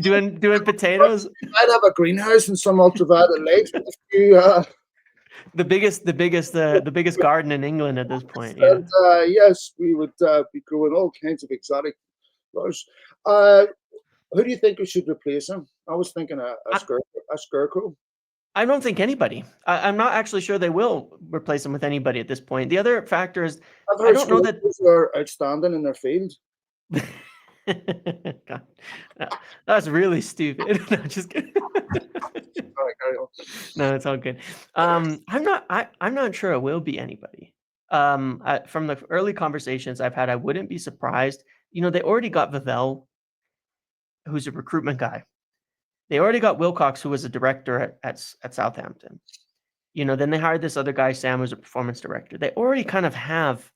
Speaker 2: doing potatoes?
Speaker 1: I'd have a greenhouse and some ultraviolet lights with a few.
Speaker 2: The biggest garden in England at this point.
Speaker 1: And yes, we would be growing all kinds of exotic flowers. Who do you think we should replace him? I was thinking a scarecrow.
Speaker 2: I don't think anybody. I'm not actually sure they will replace him with anybody at this point. The other factor is I don't know that
Speaker 1: are outstanding in their field.
Speaker 2: God, that's really stupid. No, just kidding. No, it's all good. I'm not sure it will be anybody. From the early conversations I've had, I wouldn't be surprised. They already got Vavell, who's a recruitment guy. They already got Wilcox, who was a director at Southampton. Then they hired this other guy, Sam, who's a performance director. They already kind of have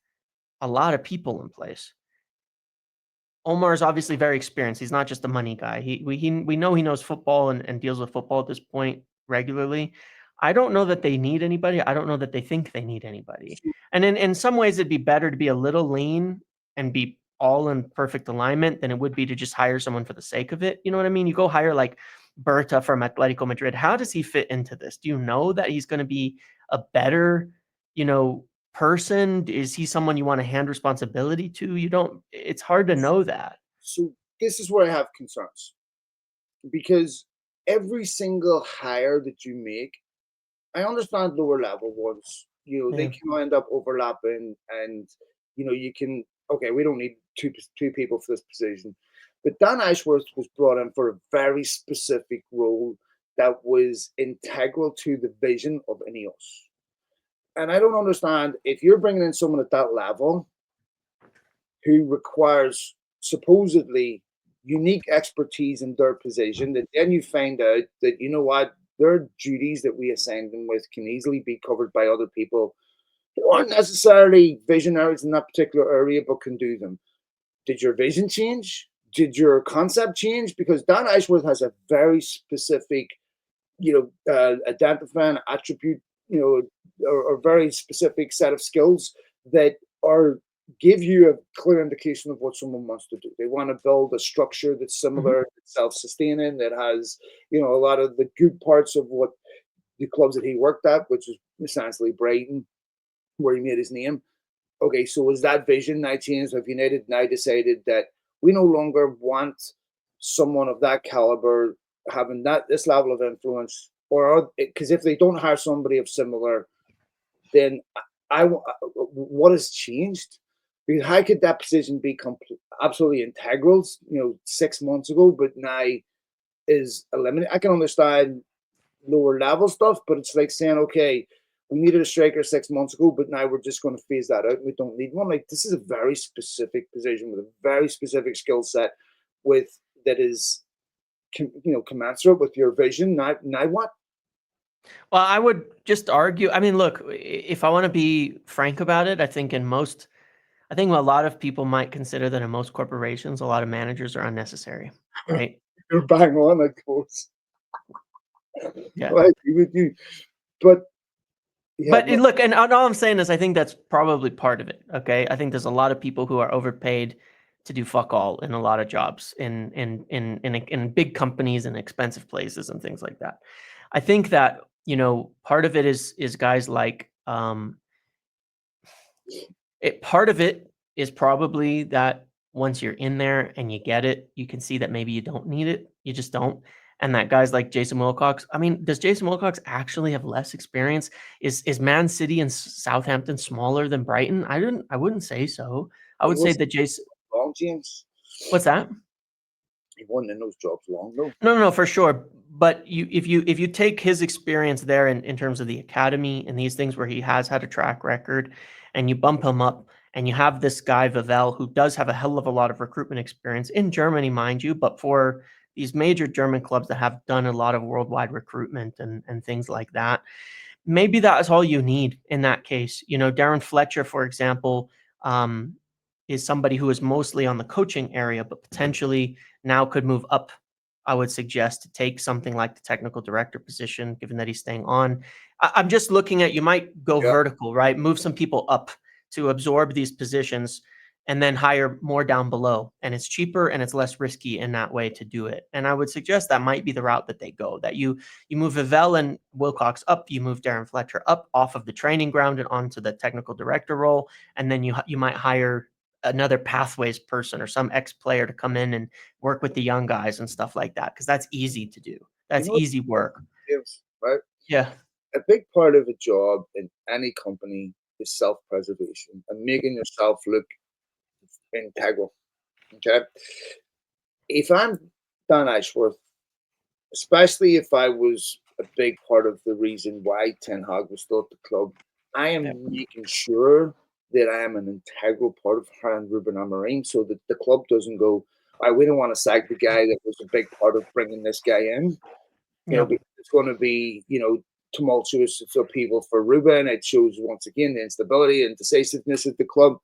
Speaker 2: a lot of people in place. Omar is obviously very experienced. He's not just a money guy. We know he knows football and deals with football at this point regularly. I don't know that they need anybody. I don't know that they think they need anybody. And in some ways, it'd be better to be a little lean and be all in perfect alignment than it would be to just hire someone for the sake of it. You know what I mean? You go hire like Berta from Atletico Madrid. How does he fit into this? Do you know that he's going to be a better, person? Is he someone you want to hand responsibility to? You don't. It's hard to know that.
Speaker 1: So this is where I have concerns, because every single hire that you make, I understand lower level ones, they can end up overlapping, and you can, okay, we don't need two people for this position, but Dan Ashworth was brought in for a very specific role that was integral to the vision of Ineos. And I don't understand, if you're bringing in someone at that level who requires supposedly unique expertise in their position, that then you find out that, their duties that we assign them with can easily be covered by other people who aren't necessarily visionaries in that particular area, but can do them. Did your vision change? Did your concept change? Because Dan Ashworth has a very specific, identifying attribute, or very specific set of skills that give you a clear indication of what someone wants to do. They want to build a structure that's similar, self-sustaining, that has, a lot of the good parts of what the clubs that he worked at, which was essentially Brighton, where he made his name. Okay, so is that vision now changed? Have United now decided that we no longer want someone of that caliber having this level of influence? Or because if they don't hire somebody of similar, then what has changed? Because how could that position be absolutely integral, 6 months ago, but now is eliminated? I can understand lower level stuff, but it's like saying, okay, we needed a striker 6 months ago, but now we're just going to phase that out. We don't need one. Like, this is a very specific position with a very specific skill set that is, commensurate with your vision. Now what?
Speaker 2: Well, I would just argue. I mean, look, if I want to be frank about it, I think a lot of people might consider that in most corporations, a lot of managers are unnecessary, right?
Speaker 1: You're bang on, of course.
Speaker 2: Yeah.
Speaker 1: I agree with you. But
Speaker 2: look, and all I'm saying is I think that's probably part of it, okay? I think there's a lot of people who are overpaid to do fuck all in a lot of jobs in big companies and expensive places and things like that. I think that, part of it is guys like part of it is probably that once you're in there and you get it, you can see that maybe you don't need it. You just don't. And that guys like Jason Wilcox, I mean, does Jason Wilcox actually have less experience? Is Man City and Southampton smaller than Brighton? I wouldn't say so. I would say that Jason.
Speaker 1: Wrong, James.
Speaker 2: What's that?
Speaker 1: He wasn't in those jobs long though.
Speaker 2: No, for sure. But if you take his experience there in terms of the academy and these things where he has had a track record, and you bump him up, and you have this guy Vavel who does have a hell of a lot of recruitment experience in Germany, mind you, but for these major German clubs that have done a lot of worldwide recruitment and things like that, maybe that is all you need in that case. Darren Fletcher, for example, is somebody who is mostly on the coaching area, but potentially now could move up, I would suggest, to take something like the technical director position, given that he's staying on. I'm just looking at, you might go vertical, right? Move some people up to absorb these positions and then hire more down below. And it's cheaper and it's less risky in that way to do it. And I would suggest that might be the route that they go, that you move Vivel and Wilcox up, you move Darren Fletcher up off of the training ground and onto the technical director role. And then you might hire another pathways person or some ex-player to come in and work with the young guys and stuff like that, because that's easy to do. That's easy work.
Speaker 1: Yes, right?
Speaker 2: Yeah.
Speaker 1: A big part of a job in any company is self-preservation and making yourself look integral. Okay. If I'm Dan Ashworth, especially if I was a big part of the reason why Ten Hag was still at the club, I am making sure that I am an integral part of hiring Ruben Amorim, so that the club doesn't go, we don't want to sack the guy that was a big part of bringing this guy in. Because it's going to be, tumultuous upheaval for Ruben. It shows once again the instability and decisiveness of the club.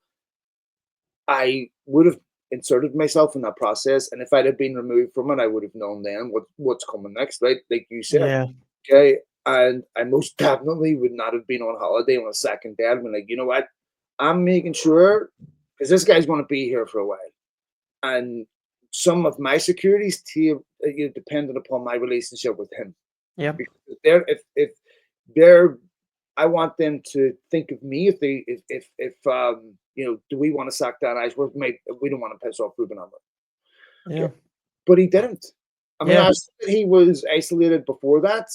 Speaker 1: I would have inserted myself in that process, and if I'd have been removed from it, I would have known then what's coming next, right? Like you said.
Speaker 2: Yeah.
Speaker 1: Okay. And I most definitely would not have been on holiday on a second day. I'd been like, you know what? I'm making sure, because this guy's going to be here for a while. And some of my securities dependent upon my relationship with him.
Speaker 2: Yeah.
Speaker 1: Because if they're, I want them to think of me if do we want to sack Dan Ashworth? Maybe we don't want to piss off Ruben Amorim.
Speaker 2: Yeah.
Speaker 1: But he didn't. I mean, I said he was isolated before that.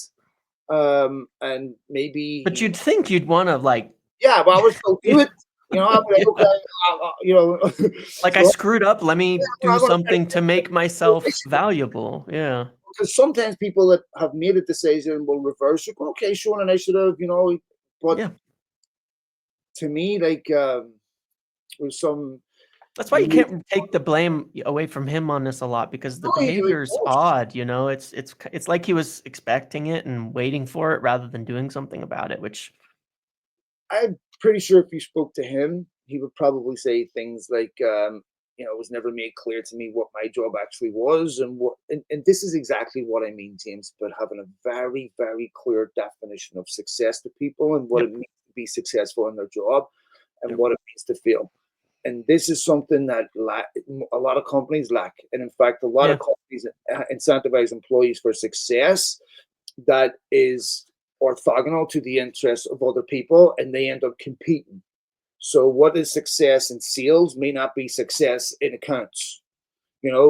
Speaker 1: And maybe.
Speaker 2: But you'd think you'd want to
Speaker 1: Yeah, well, I was still do it. I'm like, okay,
Speaker 2: like, I screwed up. Let me do something to make myself valuable. Yeah.
Speaker 1: Because sometimes people that have made a decision will reverse it. Okay, show an initiative, but to me, there's some.
Speaker 2: That's why you can't take the blame away from him on this a lot, because the behavior is odd. It's like he was expecting it and waiting for it rather than doing something about it, which.
Speaker 1: I'm pretty sure if you spoke to him, he would probably say things like, it was never made clear to me what my job actually was, and this is exactly what I mean, James, but having a very, very clear definition of success to people and what it means to be successful in their job and what it means to fail. And this is something that a lot of companies lack. And in fact, a lot of companies incentivize employees for success that is orthogonal to the interests of other people, and they end up competing. So what is success in sales may not be success in accounts,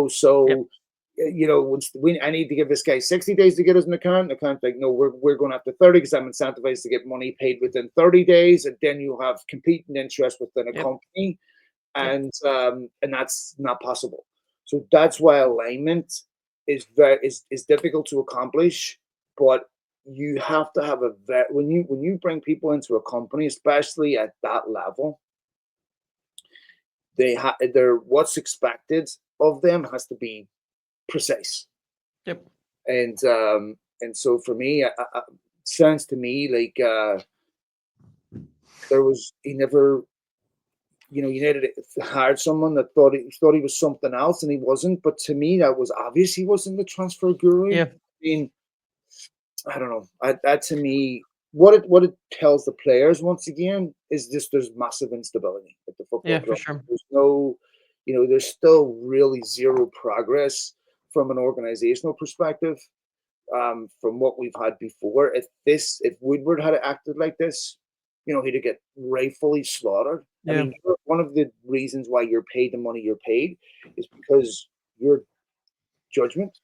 Speaker 1: so, I need to give this guy 60 days to get us an account. Account's like, no, we're going after 30 because I'm incentivized to get money paid within 30 days. And then you have competing interests within a company, and that's not possible. So that's why alignment is difficult to accomplish, but you have to have when you bring people into a company, especially at that level, they're what's expected of them has to be precise.
Speaker 2: Yep.
Speaker 1: And so for me, it sounds to me like he never, United hired someone that thought he was something else, and he wasn't. But to me, that was obvious. He wasn't the transfer guru.
Speaker 2: Yeah.
Speaker 1: I mean, I don't know. That to me, what it tells the players once again is just there's massive instability at the football club.
Speaker 2: For sure.
Speaker 1: There's no, there's still really zero progress from an organizational perspective. From what we've had before, if Woodward had acted like this, he'd get rightfully slaughtered.
Speaker 2: Yeah.
Speaker 1: I mean, one of the reasons why you're paid the money you're paid is because your judgment,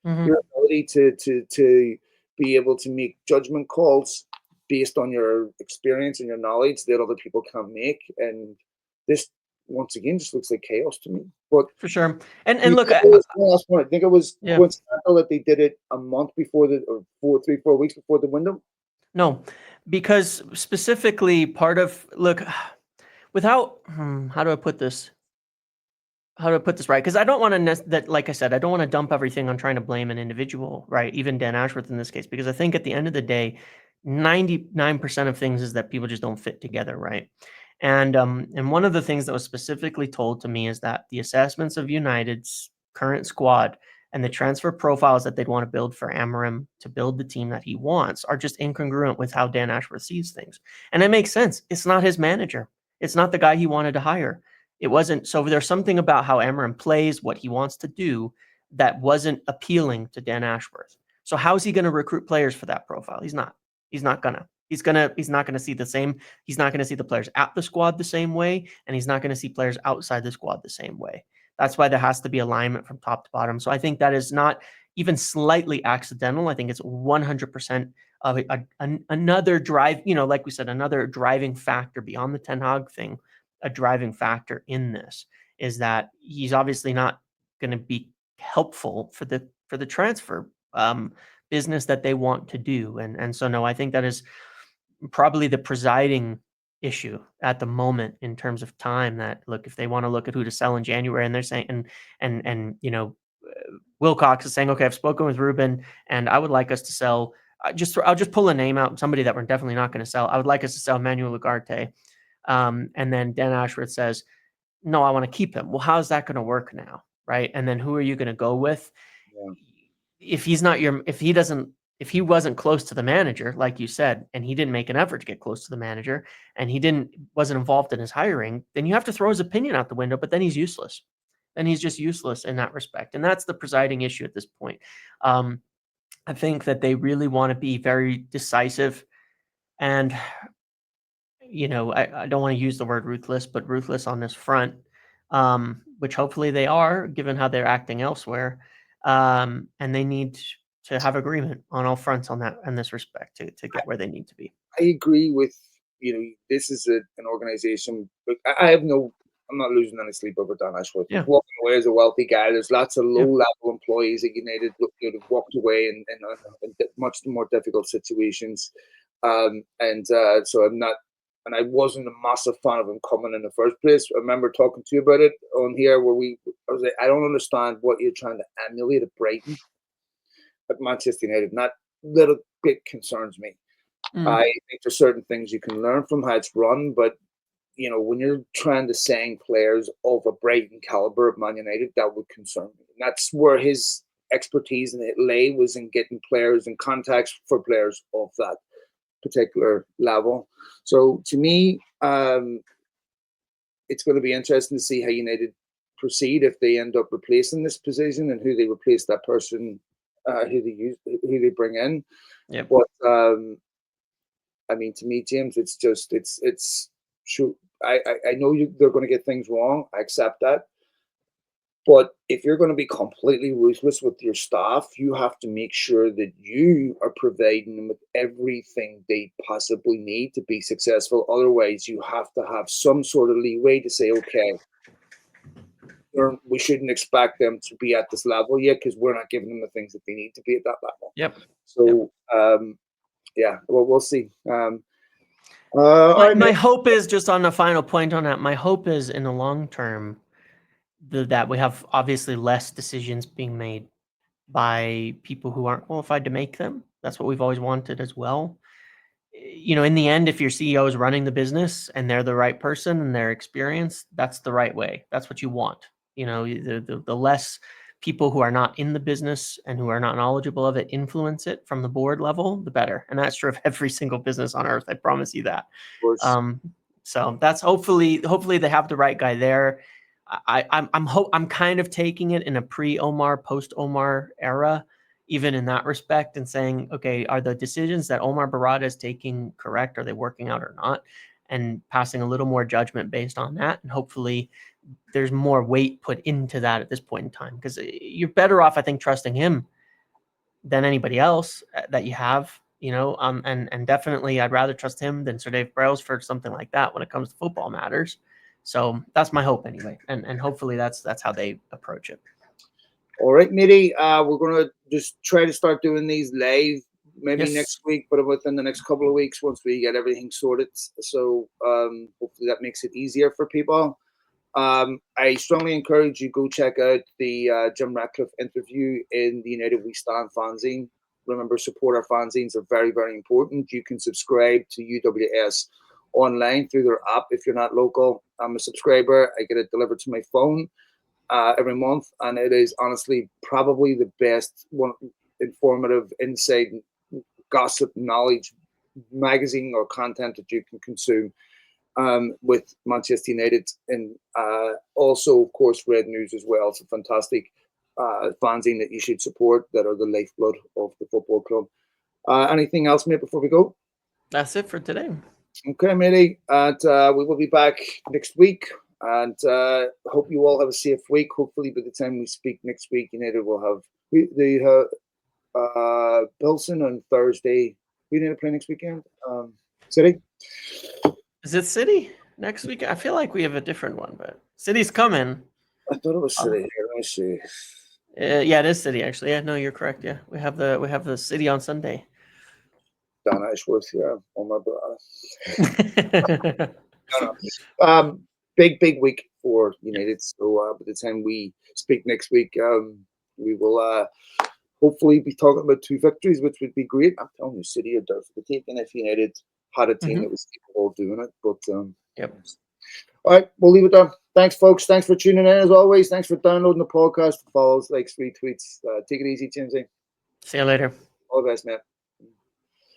Speaker 1: your ability to be able to make judgment calls based on your experience and your knowledge that other people can't make. And this once again just looks like chaos to me. But
Speaker 2: for sure. And look,
Speaker 1: one last point. I think it was
Speaker 2: yeah,
Speaker 1: coincidental that they did it a month before or 4 weeks before the window.
Speaker 2: no, because specifically part of look without how do I put this? How do I put this right? Because I don't want to that, like I said, I don't want to dump everything on trying to blame an individual, right? Even Dan Ashworth in this case, because I think at the end of the day, 99% of things is that people just don't fit together, right? And one of the things that was specifically told to me is that the assessments of United's current squad and the transfer profiles that they'd want to build for Amarim to build the team that he wants are just incongruent with how Dan Ashworth sees things. And it makes sense. It's not his manager. It's not the guy he wanted to hire. It wasn't. So there's something about how Amarim plays, what he wants to do, that wasn't appealing to Dan Ashworth. So how is he going to recruit players for that profile? He's not. He's not gonna. He's not gonna see the same. He's not gonna see the players at the squad the same way, and he's not gonna see players outside the squad the same way. That's why there has to be alignment from top to bottom. So I think that is not even slightly accidental. I think it's 100% of another drive. Like we said, another driving factor beyond the Ten Hag thing. A driving factor in this is that he's obviously not going to be helpful for the transfer business that they want to do. And so, no, I think that is probably the presiding issue at the moment in terms of time. That look, if they want to look at who to sell in January, and they're saying, and Wilcox is saying, okay, I've spoken with Ruben, and I would like us to sell. I'll just pull a name out, somebody that we're definitely not going to sell. I would like us to sell Manuel Ugarte. And then Dan Ashworth says, no, I want to keep him. Well, how's that going to work now? Right. And then who are you going to go with?
Speaker 1: Yeah.
Speaker 2: If he wasn't close to the manager, like you said, and he didn't make an effort to get close to the manager, and he wasn't involved in his hiring, then you have to throw his opinion out the window, but then he's useless. Then he's just useless in that respect. And that's the presiding issue at this point. I think that they really want to be very decisive, and I don't want to use the word ruthless, but ruthless on this front, which hopefully they are, given how they're acting elsewhere. And they need to have agreement on all fronts on that in this respect to get where they need to be.
Speaker 1: I agree with this is an organization. I'm not losing any sleep over Dan Ashworth.
Speaker 2: Yeah.
Speaker 1: He's walking away as a wealthy guy. There's lots of low-level employees at United who have walked away in much more difficult situations. So I'm not, and I wasn't a massive fan of him coming in the first place. I remember talking to you about it on here I was like, I don't understand what you're trying to emulate at Brighton, at Manchester United. And that little bit concerns me. I think there's certain things you can learn from how it's run, but when you're trying to sign players of a Brighton caliber at Man United, that would concern me. And that's where his expertise in it lay, was in getting players and contacts for players of that particular level. So to me, it's going to be interesting to see how United proceed if they end up replacing this position and who they replace that person, who they bring in.
Speaker 2: Yep.
Speaker 1: But to me, James, it's true. I know they're going to get things wrong. I accept that. But if you're going to be completely ruthless with your staff, you have to make sure that you are providing them with everything they possibly need to be successful. Otherwise, you have to have some sort of leeway to say, okay, we shouldn't expect them to be at this level yet because we're not giving them the things that they need to be at that level.
Speaker 2: Yep.
Speaker 1: So, we'll see.
Speaker 2: My hope is, just on the final point on that, my hope is in the long term that we have obviously less decisions being made by people who aren't qualified to make them. That's what we've always wanted as well. In the end, if your CEO is running the business and they're the right person and they're experienced, that's the right way. That's what you want. The less people who are not in the business and who are not knowledgeable of it influence it from the board level, the better. And that's true of every single business on earth. I promise you that. So that's hopefully they have the right guy there. I'm kind of taking it in a pre-Omar, post-Omar era, even in that respect, and saying, okay, are the decisions that Omar Barada is taking correct? Are they working out or not? And passing a little more judgment based on that. And hopefully there's more weight put into that at this point in time, because you're better off, I think, trusting him than anybody else that you have, and definitely I'd rather trust him than Sir Dave Brailsford, something like that when it comes to football matters. So that's my hope anyway, and hopefully that's how they approach it.
Speaker 1: All right, matey. We're gonna just try to start doing these live, maybe
Speaker 2: Yes.
Speaker 1: next week, but within the next couple of weeks once we get everything sorted. So hopefully that makes it easier for people. I strongly encourage you go check out the Jim Ratcliffe interview in the United We Stand fanzine. Remember, support our fanzines are very, very important. You can subscribe to UWS online through their app if you're not local. I'm a subscriber. I get it delivered to my phone every month, and it is honestly probably the best one, informative, insight, gossip, knowledge magazine or content that you can consume with Manchester United, and also, of course, Red News as well. It's a fantastic fanzine that you should support, that are the lifeblood of the football club. Anything else, mate, before we go?
Speaker 2: That's it for today.
Speaker 1: Okay, matey. And we will be back next week. And hope you all have a safe week. Hopefully, by the time we speak next week, United will have the Bilson on Thursday. We need to play next weekend. City.
Speaker 2: Is it City next week? I feel like we have a different one, but City's coming.
Speaker 1: I thought it was City. Let me see.
Speaker 2: Yeah, it is City actually. Yeah, no, you're correct. Yeah, we have the City on Sunday.
Speaker 1: Dan Ashworth, yeah, on my brother. No. Big week for United. So by the time we speak next week, we will hopefully be talking about 2 victories, which would be great. I'm telling you, City are there for the taking if United had a team that was capable of doing it. But
Speaker 2: yep.
Speaker 1: All right, we'll leave it there. Thanks, folks. Thanks for tuning in as always. Thanks for downloading the podcast. Follows, likes, retweets. Take it easy, Jimsy.
Speaker 2: See you later.
Speaker 1: All the best, mate.